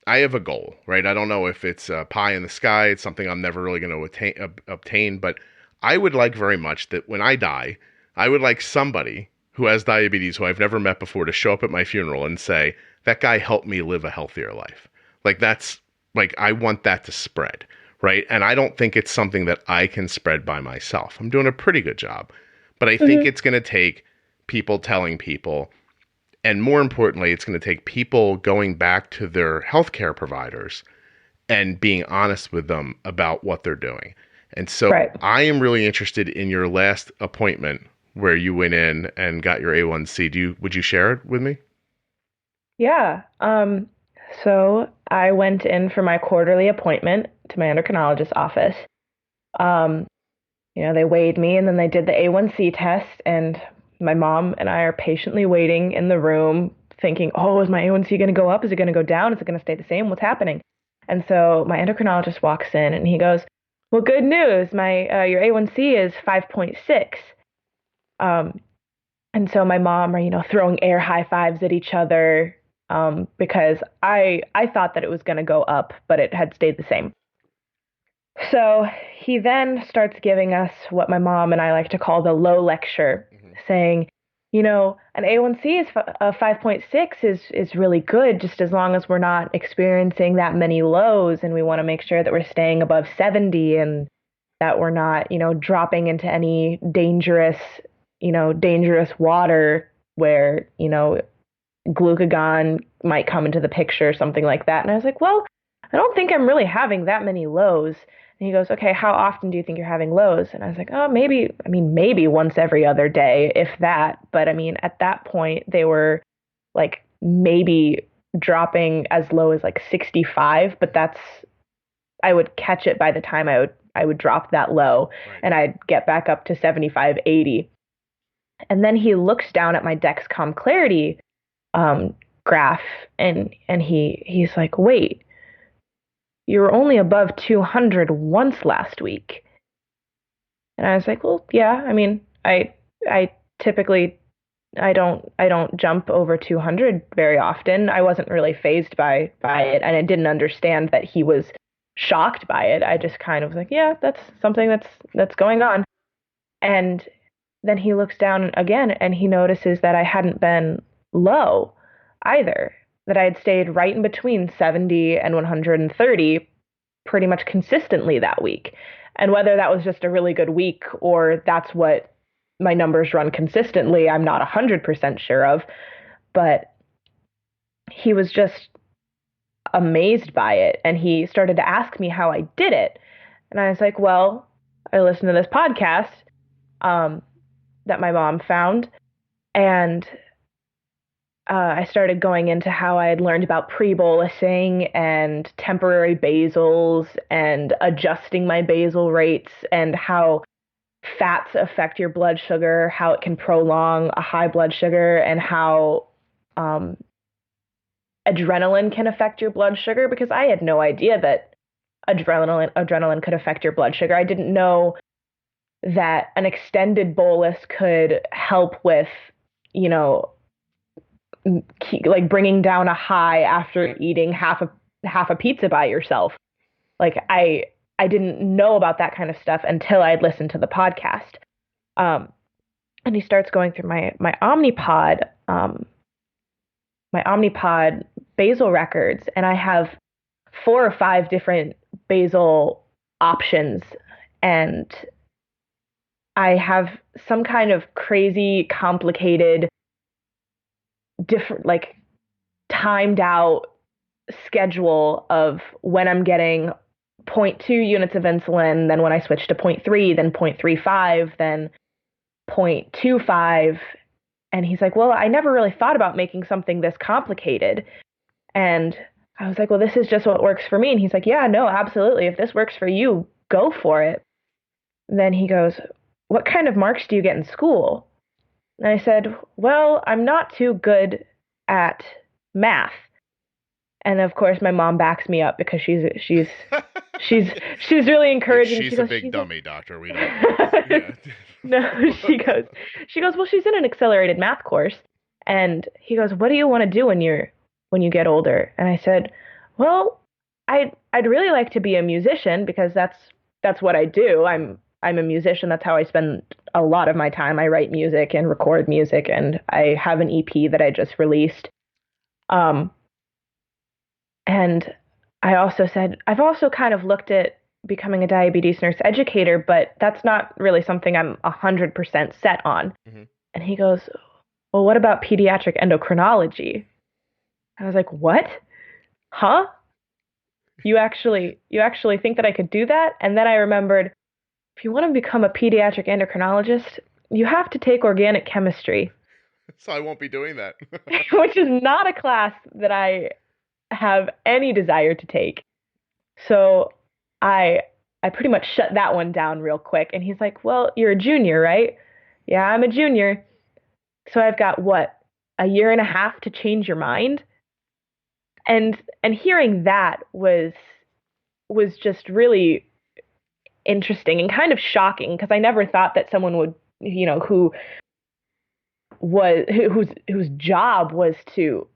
I have a goal, right? I don't know if it's a pie in the sky. It's something I'm never really going to obtain, but I would like very much that when I die, I would like somebody who has diabetes who I've never met before to show up at my funeral and say, that guy helped me live a healthier life. I want that to spread, right? And I don't think it's something that I can spread by myself. I'm doing a pretty good job, but I think it's going to take people telling people, and more importantly, it's going to take people going back to their healthcare providers and being honest with them about what they're doing. And so I am really interested in your last appointment where you went in and got your A1C. Would you share it with me? Yeah. So I went in for my quarterly appointment to my endocrinologist's office. They weighed me and then they did the A1C test, and my mom and I are patiently waiting in the room thinking, oh, is my A1C going to go up? Is it going to go down? Is it going to stay the same? What's happening? And so my endocrinologist walks in and he goes, well, good news. Your A1C is 5.6. And so my mom are, throwing air high fives at each other because I thought that it was going to go up, but it had stayed the same. So he then starts giving us what my mom and I like to call the low lecture. Mm-hmm. saying, an A1C is 5.6 is really good, just as long as we're not experiencing that many lows, and we want to make sure that we're staying above 70 and that we're not, dropping into any dangerous water where, glucagon might come into the picture, something like that. And I was like, well, I don't think I'm really having that many lows. And he goes, okay, how often do you think you're having lows? And I was like, oh, maybe once every other day, if that. But at that point, they were like maybe dropping as low as like 65, but I would catch it by the time I would drop that low, right, and I'd get back up to 75, 80. And then he looks down at my Dexcom Clarity graph, and he's like, wait, you were only above 200 once last week. And I was like, well, yeah, I typically, I don't jump over 200 very often. I wasn't really fazed by it, and I didn't understand that he was shocked by it. I just kind of was like, yeah, that's something that's going on. And then he looks down again, and he notices that I hadn't been low either, that I had stayed right in between 70 and 130 pretty much consistently that week. And whether that was just a really good week or that's what my numbers run consistently, I'm not 100% sure of. But he was just amazed by it, and he started to ask me how I did it. And I was like, well, I listened to this podcast that my mom found, and I started going into how I had learned about pre-bolusing and temporary basals and adjusting my basal rates and how fats affect your blood sugar, how it can prolong a high blood sugar, and how adrenaline can affect your blood sugar, because I had no idea that adrenaline could affect your blood sugar. I didn't know that an extended bolus could help with, like bringing down a high after eating half a pizza by yourself. Like I didn't know about that kind of stuff until I'd listened to the podcast. And he starts going through my Omnipod basal records, and I have 4 or 5 different basal options, and I have some kind of crazy, complicated, different, like timed out schedule of when I'm getting 0.2 units of insulin, then when I switch to 0.3, then 0.35, then 0.25. And he's like, well, I never really thought about making something this complicated. And I was like, well, this is just what works for me. And he's like, yeah, no, absolutely. If this works for you, go for it. And then he goes, what kind of marks do you get in school? And I said, well, I'm not too good at math. And of course, my mom backs me up because she's really encouraging. She's a big dummy, doctor. We don't. Yeah. No, she goes, well, she's in an accelerated math course. And he goes, what do you want to do when you get older? And I said, well, I'd really like to be a musician, because that's what I do. I'm a musician. That's how I spend a lot of my time. I write music and record music, and I have an EP that I just released. And I also said, I've also kind of looked at becoming a diabetes nurse educator, but that's not really something I'm 100% set on. Mm-hmm. And he goes, well, what about pediatric endocrinology? I was like, what? Huh? You actually think that I could do that? And then I remembered, if you want to become a pediatric endocrinologist, you have to take organic chemistry. So I won't be doing that. Which is not a class that I have any desire to take. So I pretty much shut that one down real quick. And he's like, well, you're a junior, right? Yeah, I'm a junior. So I've got, what, a year and a half to change your mind? And hearing that was just really interesting and kind of shocking, because I never thought that someone would, whose job was to,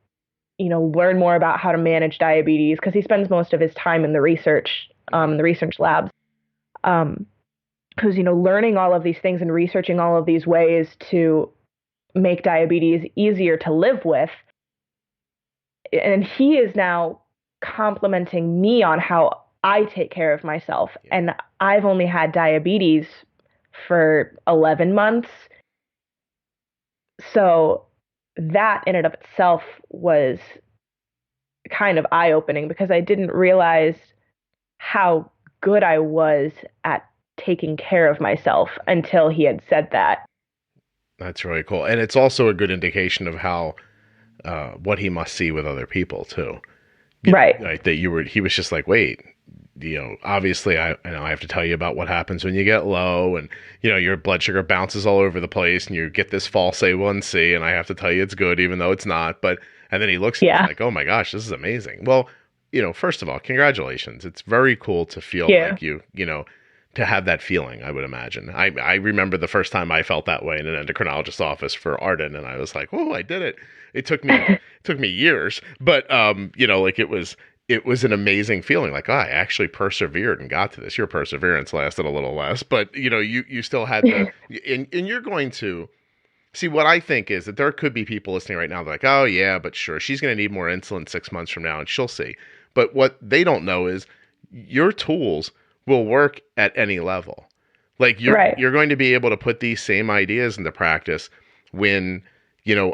learn more about how to manage diabetes, because he spends most of his time in the research labs, who's, learning all of these things and researching all of these ways to make diabetes easier to live with. And he is now complimenting me on how I take care of myself. Yeah. And I've only had diabetes for 11 months. So that in and of itself was kind of eye-opening because I didn't realize how good I was at taking care of myself until he had said that. That's really cool. And it's also a good indication of how what he must see with other people too. Right. Like that he was just like, wait, obviously I have to tell you about what happens when you get low and, your blood sugar bounces all over the place and you get this false A1C and I have to tell you it's good, even though it's not. And then he looks at me like, oh my gosh, this is amazing. Well, first of all, congratulations. It's very cool to feel like to have that feeling, I would imagine. I remember the first time I felt that way in an endocrinologist's office for Arden, and I was like, oh, I did it. It took me years, but it was an amazing feeling. Like, I actually persevered and got to this. Your perseverance lasted a little less, but you still had the, and you're going to see what I think is that there could be people listening right now. They're like, oh yeah, but sure, she's going to need more insulin 6 months from now and she'll see. But what they don't know is your tools will work at any level. Like you're going to be able to put these same ideas into practice when,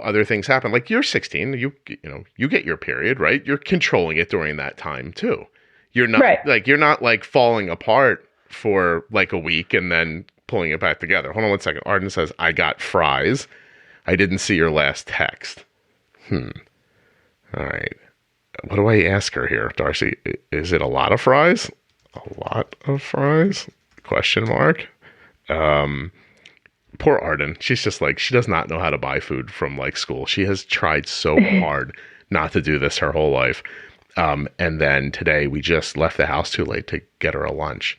other things happen. Like you're 16, you get your period, right? You're controlling it during that time too. You're not like falling apart for like a week and then pulling it back together. Hold on 1 second. Arden says, I got fries. I didn't see your last text. All right. What do I ask her here, Darcy? Is it a lot of fries? A lot of fries? Question mark. Poor Arden. She's just like, she does not know how to buy food from like school. She has tried so hard not to do this her whole life. And then today we just left the house too late to get her a lunch.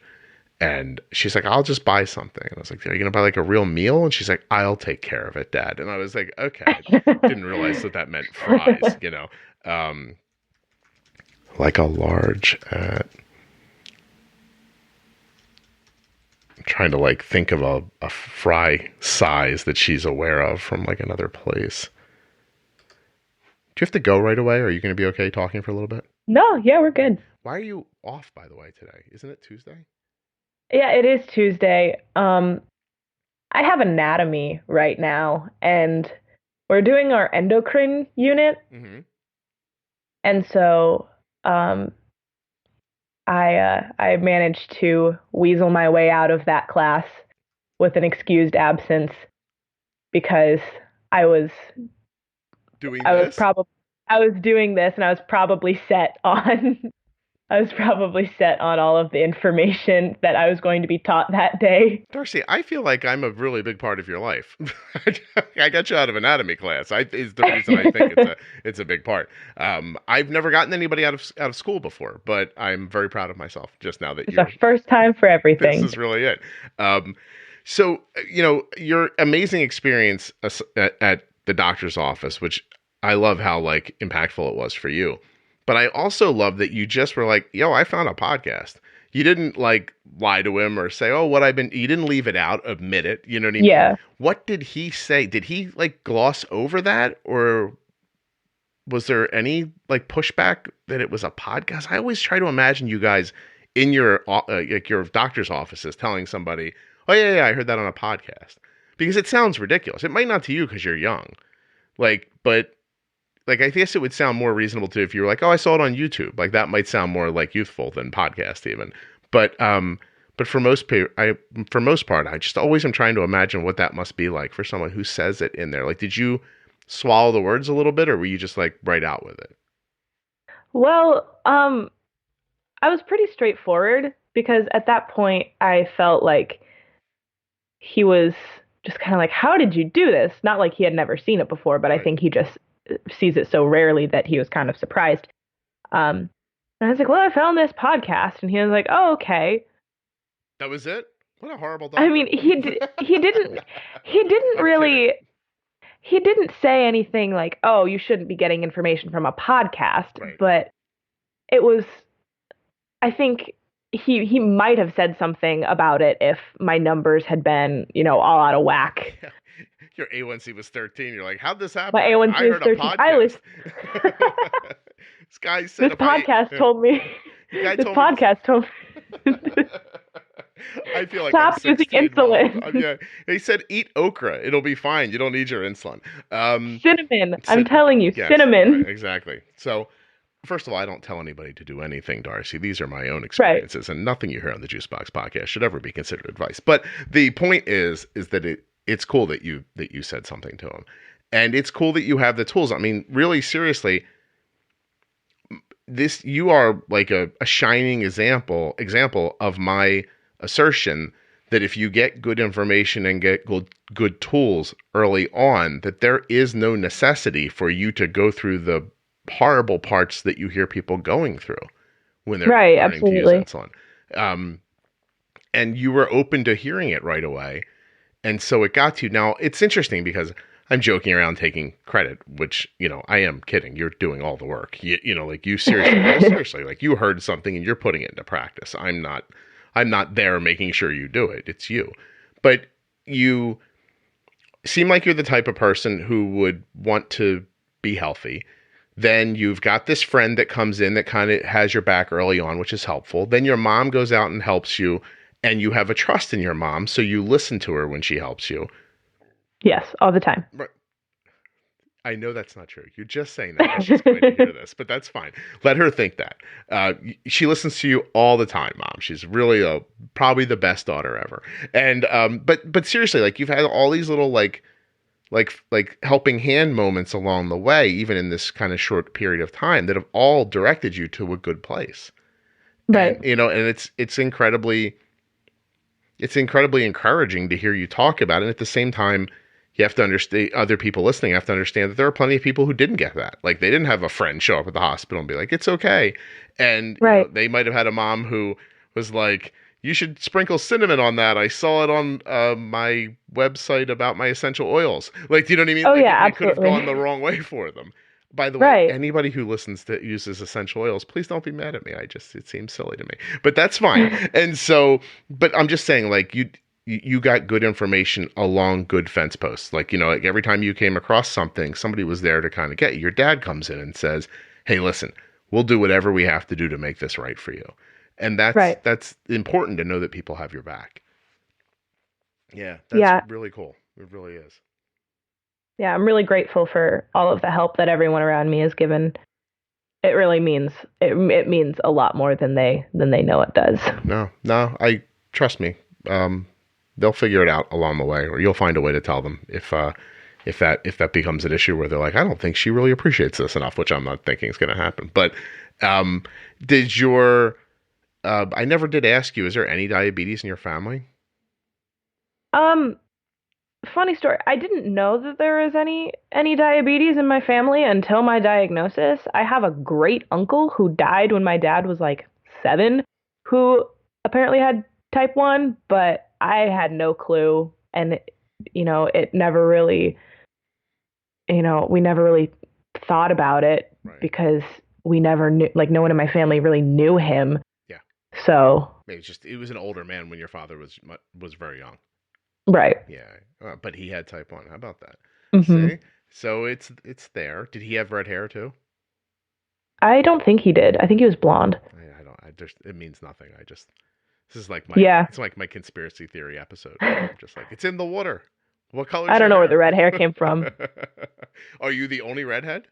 And she's like, I'll just buy something. And I was like, are you going to buy like a real meal? And she's like, I'll take care of it, Dad. And I was like, okay. Didn't realize that meant fries, like a large at... I'm trying to like think of a fry size that she's aware of from like another place. Do you have to go right away? Or are you going to be okay talking for a little bit? No, yeah, we're good. Why are you off, by the way, today? Isn't it Tuesday? Yeah, it is Tuesday. I have anatomy right now, and we're doing our endocrine unit. Mm-hmm. And so I managed to weasel my way out of that class with an excused absence because I was doing this, and I was probably set on all of the information that I was going to be taught that day. Darcy, I feel like I'm a really big part of your life. I got you out of anatomy class. Is the reason I think it's a big part. I've never gotten anybody out of school before, but I'm very proud of myself just now that it's the first time for everything. This is really it. So, your amazing experience at the doctor's office, which I love how like impactful it was for you. But I also love that you just were like, yo, I found a podcast. You didn't like lie to him or say, oh, you didn't leave it out, admit it. You know what I mean? Yeah. What did he say? Did he like gloss over that? Or was there any like pushback that it was a podcast? I always try to imagine you guys in your doctor's offices telling somebody, oh yeah, I heard that on a podcast. Because it sounds ridiculous. It might not to you because you're young. But I guess it would sound more reasonable to if you were like, oh, I saw it on YouTube. Like that might sound more like youthful than podcast even. But for most part, I just always am trying to imagine what that must be like for someone who says it in there. Like, did you swallow the words a little bit, or were you just like right out with it? Well, I was pretty straightforward because at that point I felt like he was just kind of like, how did you do this? Not like he had never seen it before, but right. I think he just sees it so rarely that he was kind of surprised. And I was like, well, I found this podcast. And he was like, oh, okay. That was it? What a horrible doctor. I mean, he didn't really, he didn't say anything like, oh, you shouldn't be getting information from a podcast. Right. But it was, I think he might have said something about it if my numbers had been, all out of whack. Your A1C was 13. You're like, how'd this happen? My A1C I is heard 13. a I was. podcast. This guy said This podcast told me. Guy This told me podcast told me. I feel like Stop I'm 16, using insulin. Mom. Yeah, he said eat okra. It'll be fine. You don't need your insulin. Cinnamon. I'm telling you, yes, cinnamon. Right, exactly. So, first of all, I don't tell anybody to do anything, Darcy. These are my own experiences, and nothing you hear on the Juicebox podcast should ever be considered advice. But the point is that it's cool that you said something to him, and it's cool that you have the tools. I mean, really, seriously. You are like a shining example of my assertion that if you get good information and get good tools early on, that there is no necessity for you to go through the horrible parts that you hear people going through when they're learning to use insulin. And you were open to hearing it right away. And so it got to you. Now, it's interesting because I'm joking around taking credit, which, I am kidding. You're doing all the work. Like you seriously, like you heard something and you're putting it into practice. I'm not there making sure you do it. It's you. But you seem like you're the type of person who would want to be healthy. Then you've got this friend that comes in that kind of has your back early on, which is helpful. Then your mom goes out and helps you, and you have a trust in your mom, so you listen to her when she helps you. Yes, all the time. Right. I know that's not true. You're just saying that because she's going to hear this, but that's fine. Let her think that. She listens to you all the time, Mom. She's really probably the best daughter ever. And but seriously, like you've had all these little like helping hand moments along the way, even in this kind of short period of time, that have all directed you to a good place. Right. And, and it's incredibly encouraging to hear you talk about it. And at the same time, you have to understand, other people listening have to understand that there are plenty of people who didn't get that. Like they didn't have a friend show up at the hospital and be like, it's okay. And they might have had a mom who was like, you should sprinkle cinnamon on that. I saw it on my website about my essential oils. Like, do you know what I mean? Oh, like, yeah, it could have gone the wrong way for them. By the way, anybody who uses essential oils, please don't be mad at me. It seems silly to me, but that's fine. And so, but I'm just saying, like you got good information along good fence posts. Like, like every time you came across something, somebody was there to kind of get you. Your dad comes in and says, hey, listen, we'll do whatever we have to do to make this right for you. And that's important to know that people have your back. Yeah. That's really cool. It really is. Yeah. I'm really grateful for all of the help that everyone around me has given. It really means, it means a lot more than they know it does. No, trust me. They'll figure it out along the way, or you'll find a way to tell them if that becomes an issue where they're like, I don't think she really appreciates this enough, which I'm not thinking is going to happen. But I never did ask you, is there any diabetes in your family? Funny story. I didn't know that there was any diabetes in my family until my diagnosis. I have a great uncle who died when my dad was like 7, who apparently had type 1, but I had no clue. And, it never really, we never really thought about it because we never knew, like no one in my family really knew him. Yeah. So maybe it was an older man when your father was very young. Right. Yeah. But he had type 1. How about that? Mm-hmm. See? So it's there. Did he have red hair too? I don't think he did. I think he was blonde. It means nothing. This is like it's like my conspiracy theory episode. I'm just like, it's in the water. What color? I don't know where the red hair came from. Are you the only redhead?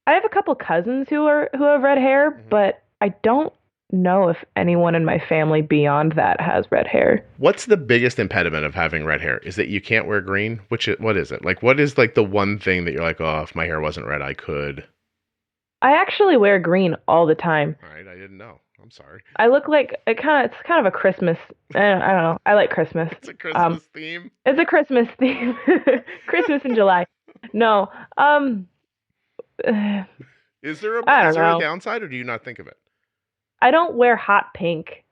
I have a couple cousins who have red hair, but I don't know if anyone in my family beyond that has red hair. What's the biggest impediment of having red hair? Is that you can't wear green? What is it? Like, what is like the one thing that you're like, oh, if my hair wasn't red, I could? I actually wear green all the time. All right, I didn't know. I'm sorry. I look like it's kind of a Christmas. I don't know. I like Christmas. It's a Christmas theme. It's a Christmas theme. Christmas in July. No. Is there a downside, or do you not think of it? I don't wear hot pink.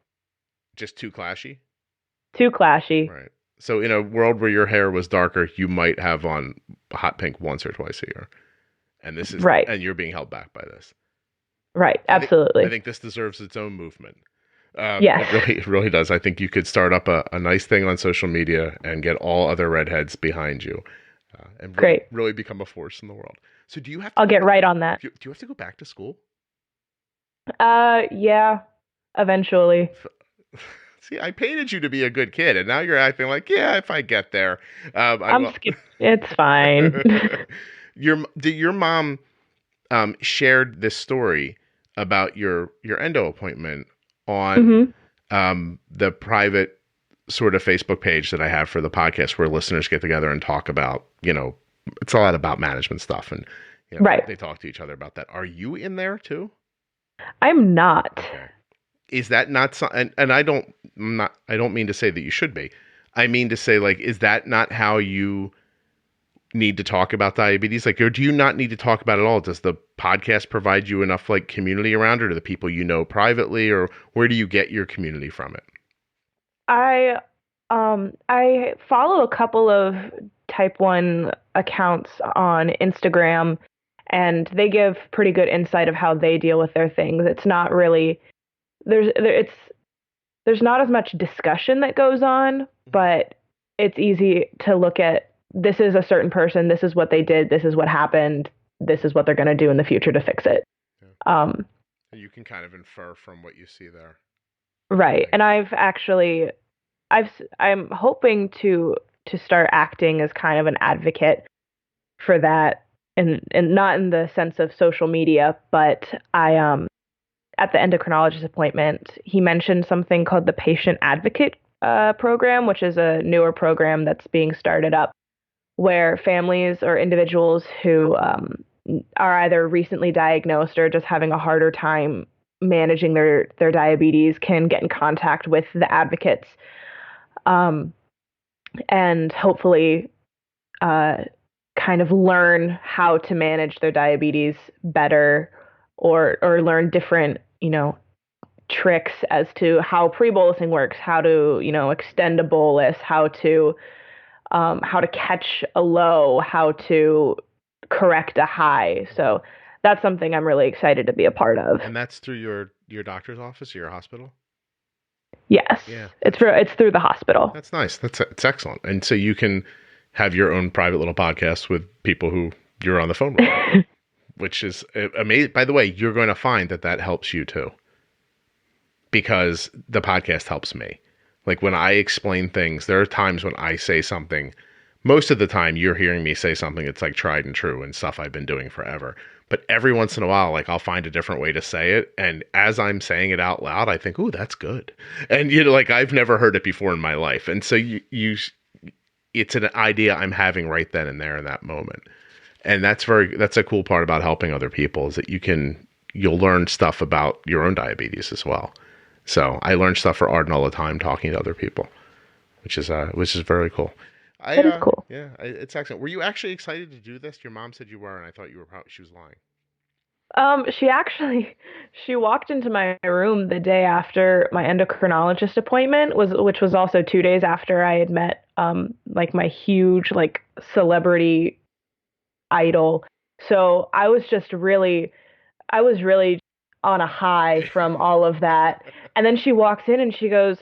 Just too clashy? Too clashy. Right. So in a world where your hair was darker, you might have on hot pink once or twice a year. And this is right. And you're being held back by this. Right. Absolutely. I think this deserves its own movement. Yes. It really does. I think you could start up a nice thing on social media and get all other redheads behind you. and Great. really become a force in the world. So do you have to I'll get right on that. do you have to go back to school? Yeah, eventually. See, I painted you to be a good kid, and now you're acting like, yeah, if I get there, I will. It's fine. Your mom shared this story about your endo appointment on the private sort of Facebook page that I have for the podcast, where listeners get together and talk about, it's a lot about management stuff, and right. They talk to each other about that. Are you in there too? I'm not. Okay. Is that not something? And I don't mean to say that you should be. I mean to say, like, is that not how you need to talk about diabetes? Like, or do you not need to talk about it at all? Does the podcast provide you enough, like, community around it, or the people you know privately, or where do you get your community from it? I follow a couple of type 1 accounts on Instagram, and they give pretty good insight of how they deal with their things. It's not really there's not as much discussion that goes on, but it's easy to look at, this is a certain person, this is what they did, this is what happened, this is what they're going to do in the future to fix it. Yeah. You can kind of infer from what you see there. Right. And I'm hoping to start acting as kind of an advocate for that, and not in the sense of social media, but at the endocrinologist appointment, he mentioned something called the Patient Advocate program, which is a newer program that's being started up, where families or individuals who are either recently diagnosed or just having a harder time managing their diabetes can get in contact with the advocates, and hopefully kind of learn how to manage their diabetes better, or learn different, tricks as to how pre-bolusing works, how to, extend a bolus, how to catch a low, how to correct a high. So that's something I'm really excited to be a part of. And that's through your doctor's office or your hospital? Yes. Yeah. It's through the hospital. That's nice. It's excellent. And so you can have your own private little podcast with people who you're on the phone with, which is amazing. By the way, you're going to find that helps you too, because the podcast helps me. Like, when I explain things, there are times when I say something, most of the time you're hearing me say something that's like tried and true and stuff I've been doing forever. But every once in a while, like, I'll find a different way to say it. And as I'm saying it out loud, I think, ooh, that's good. And, like, I've never heard it before in my life. And so it's an idea I'm having right then and there in that moment. And that's a cool part about helping other people, is that you'll learn stuff about your own diabetes as well. So I learn stuff for Arden all the time talking to other people, which is very cool. That is cool. Yeah, it's excellent. Were you actually excited to do this? Your mom said you were, and I thought you were she was lying. She walked into my room the day after my endocrinologist appointment, which was also 2 days after I had met like my huge, like, celebrity idol. So I was really on a high from all of that. And then she walks in and she goes,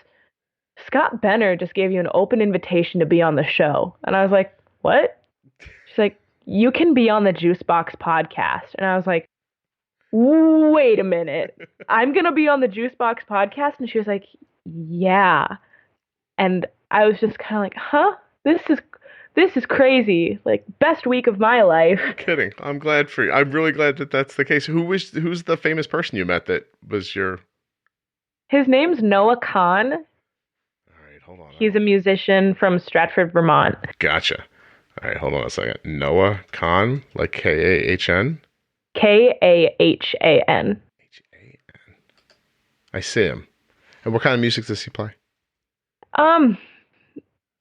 "Scott Benner just gave you an open invitation to be on the show." And I was like, "What?" She's like, "You can be on the Juicebox podcast." And I was like, "Wait a minute. I'm going to be on the Juicebox podcast?" And she was like, "Yeah." And I was just kind of like, "Huh? This is crazy. Like, best week of my life." You're kidding. I'm glad for you. I'm really glad that that's the case. Who's the famous person you met that was your... His name's Noah Kahn. All right, hold on. He's a musician from Stratford, Vermont. Gotcha. All right, hold on a second. Noah Kahn, like Kahn? Kahn. H-A-N. I see him. And what kind of music does he play?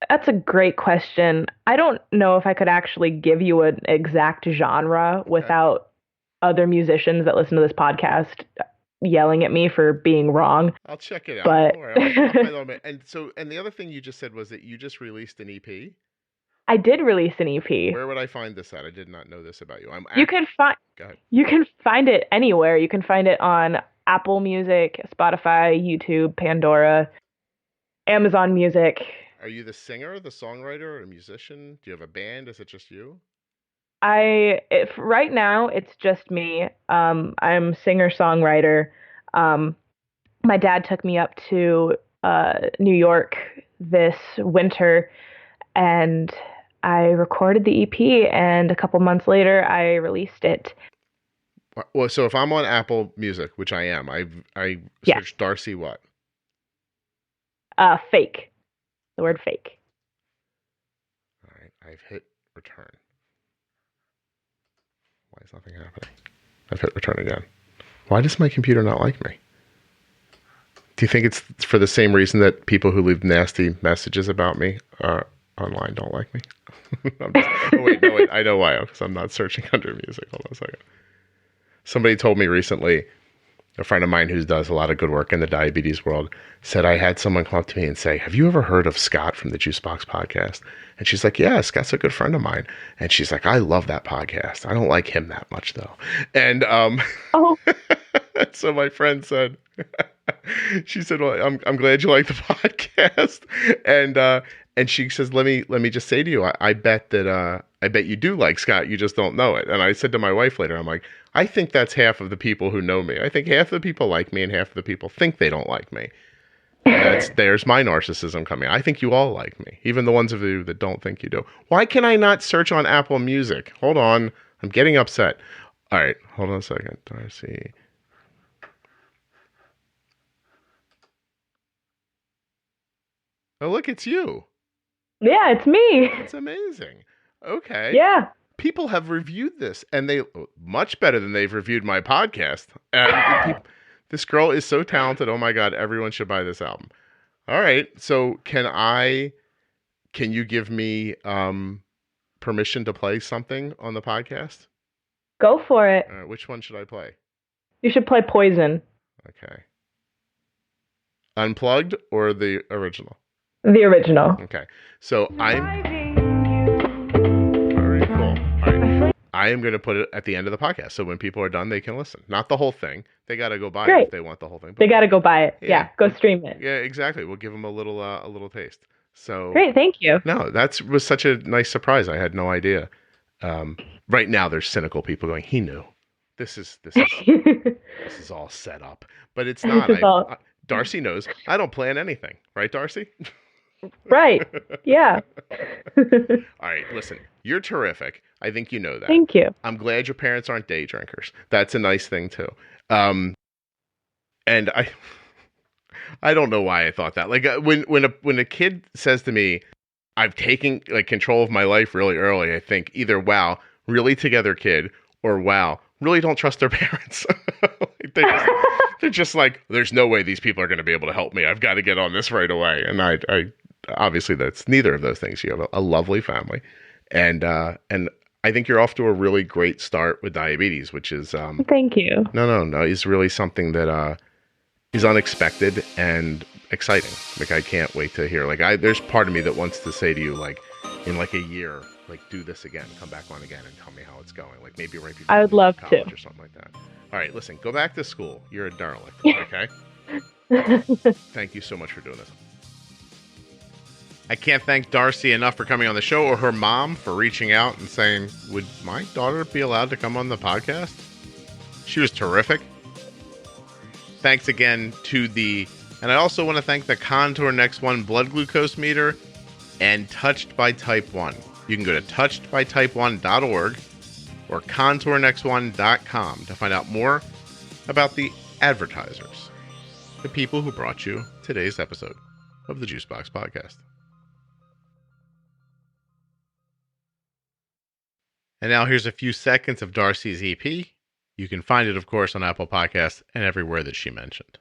That's a great question. I don't know if I could actually give you an exact genre without other musicians that listen to this podcast yelling at me for being wrong. I'll check it out. But... Don't worry. And the other thing you just said was that you just released an EP? I did release an EP. Where would I find this at? I did not know this about you. You can find it anywhere. You can find it on Apple Music, Spotify, YouTube, Pandora, Amazon Music. Are you the singer, the songwriter, or a musician? Do you have a band? Is it just you? If right now it's just me. I'm singer-songwriter. My dad took me up to New York this winter, and I recorded the EP, and a couple months later, I released it. Well, so if I'm on Apple Music, which I am, I searched Darcy what? Fake. The word fake. All right, I've hit return. Why is nothing happening? I've hit return again. Why does my computer not like me? Do you think it's for the same reason that people who leave nasty messages about me online don't like me? Wait, I know why. Because I'm not searching under music. Hold on a second. Somebody told me recently, a friend of mine who does a lot of good work in the diabetes world, said I had someone come up to me and say, have you ever heard of Scott from the Juicebox Podcast? And she's like, yeah, Scott's a good friend of mine. And she's like, I love that podcast. I don't like him that much, though. And so my friend said, she said, well, I'm glad you like the podcast. And she says, let me just say to you, I bet you do like Scott. You just don't know it. And I said to my wife later, I'm like, I think that's half of the people who know me. I think half of the people like me and half of the people think they don't like me. And there's my narcissism coming. I think you all like me, even the ones of you that don't think you do. Why can I not search on Apple Music? Hold on. I'm getting upset. All right. Hold on a second. Darcy. Oh, look, it's you. Yeah, it's me. That's amazing. Okay. Yeah. People have reviewed this, and they much better than they've reviewed my podcast. And this girl is so talented. Oh my God, everyone should buy this album. All right. So can you give me permission to play something on the podcast? Go for it. Which one should I play? You should play Poison. Okay. Unplugged or the original? The original. Okay. So very cool. All right. I am going to put it at the end of the podcast. So when people are done, they can listen. Not the whole thing. They got to go buy it if they want the whole thing. They got to go buy it. Yeah. Go stream it. Yeah, exactly. We'll give them a little taste. So great. Thank you. No, that was such a nice surprise. I had no idea. Right now there's cynical people going, he knew. This is all set up, but it's not. Darcy knows. I don't plan anything. Right, Darcy? Right. Yeah. All right. Listen, you're terrific. I think you know that. Thank you. I'm glad your parents aren't day drinkers. That's a nice thing too. And I don't know why I thought that. Like when a kid says to me, "I've taken like control of my life really early," I think either wow, really together kid, or wow, really don't trust their parents. They're just like, there's no way these people are going to be able to help me. I've got to get on this right away. And I obviously that's neither of those things. You have a lovely family, and I think you're off to a really great start with diabetes, which is thank you. No, is really something that is unexpected and exciting. Like I can't wait to hear. Like there's part of me that wants to say to you, like in like a year, like do this again, come back on again, and tell me how it's going. Like maybe right before I would love to, or something like that. All right, listen, go back to school. You're a derelict. Okay. Thank you so much for doing this. I can't thank Darcy enough for coming on the show, or her mom for reaching out and saying, would my daughter be allowed to come on the podcast? She was terrific. Thanks again to and I also want to thank the Contour Next One blood glucose meter and Touched by Type 1. You can go to touchedbytype1.org or contournext1.com to find out more about the advertisers, the people who brought you today's episode of the Juicebox Podcast. And now here's a few seconds of Darcy's EP. You can find it, of course, on Apple Podcasts and everywhere that she mentioned.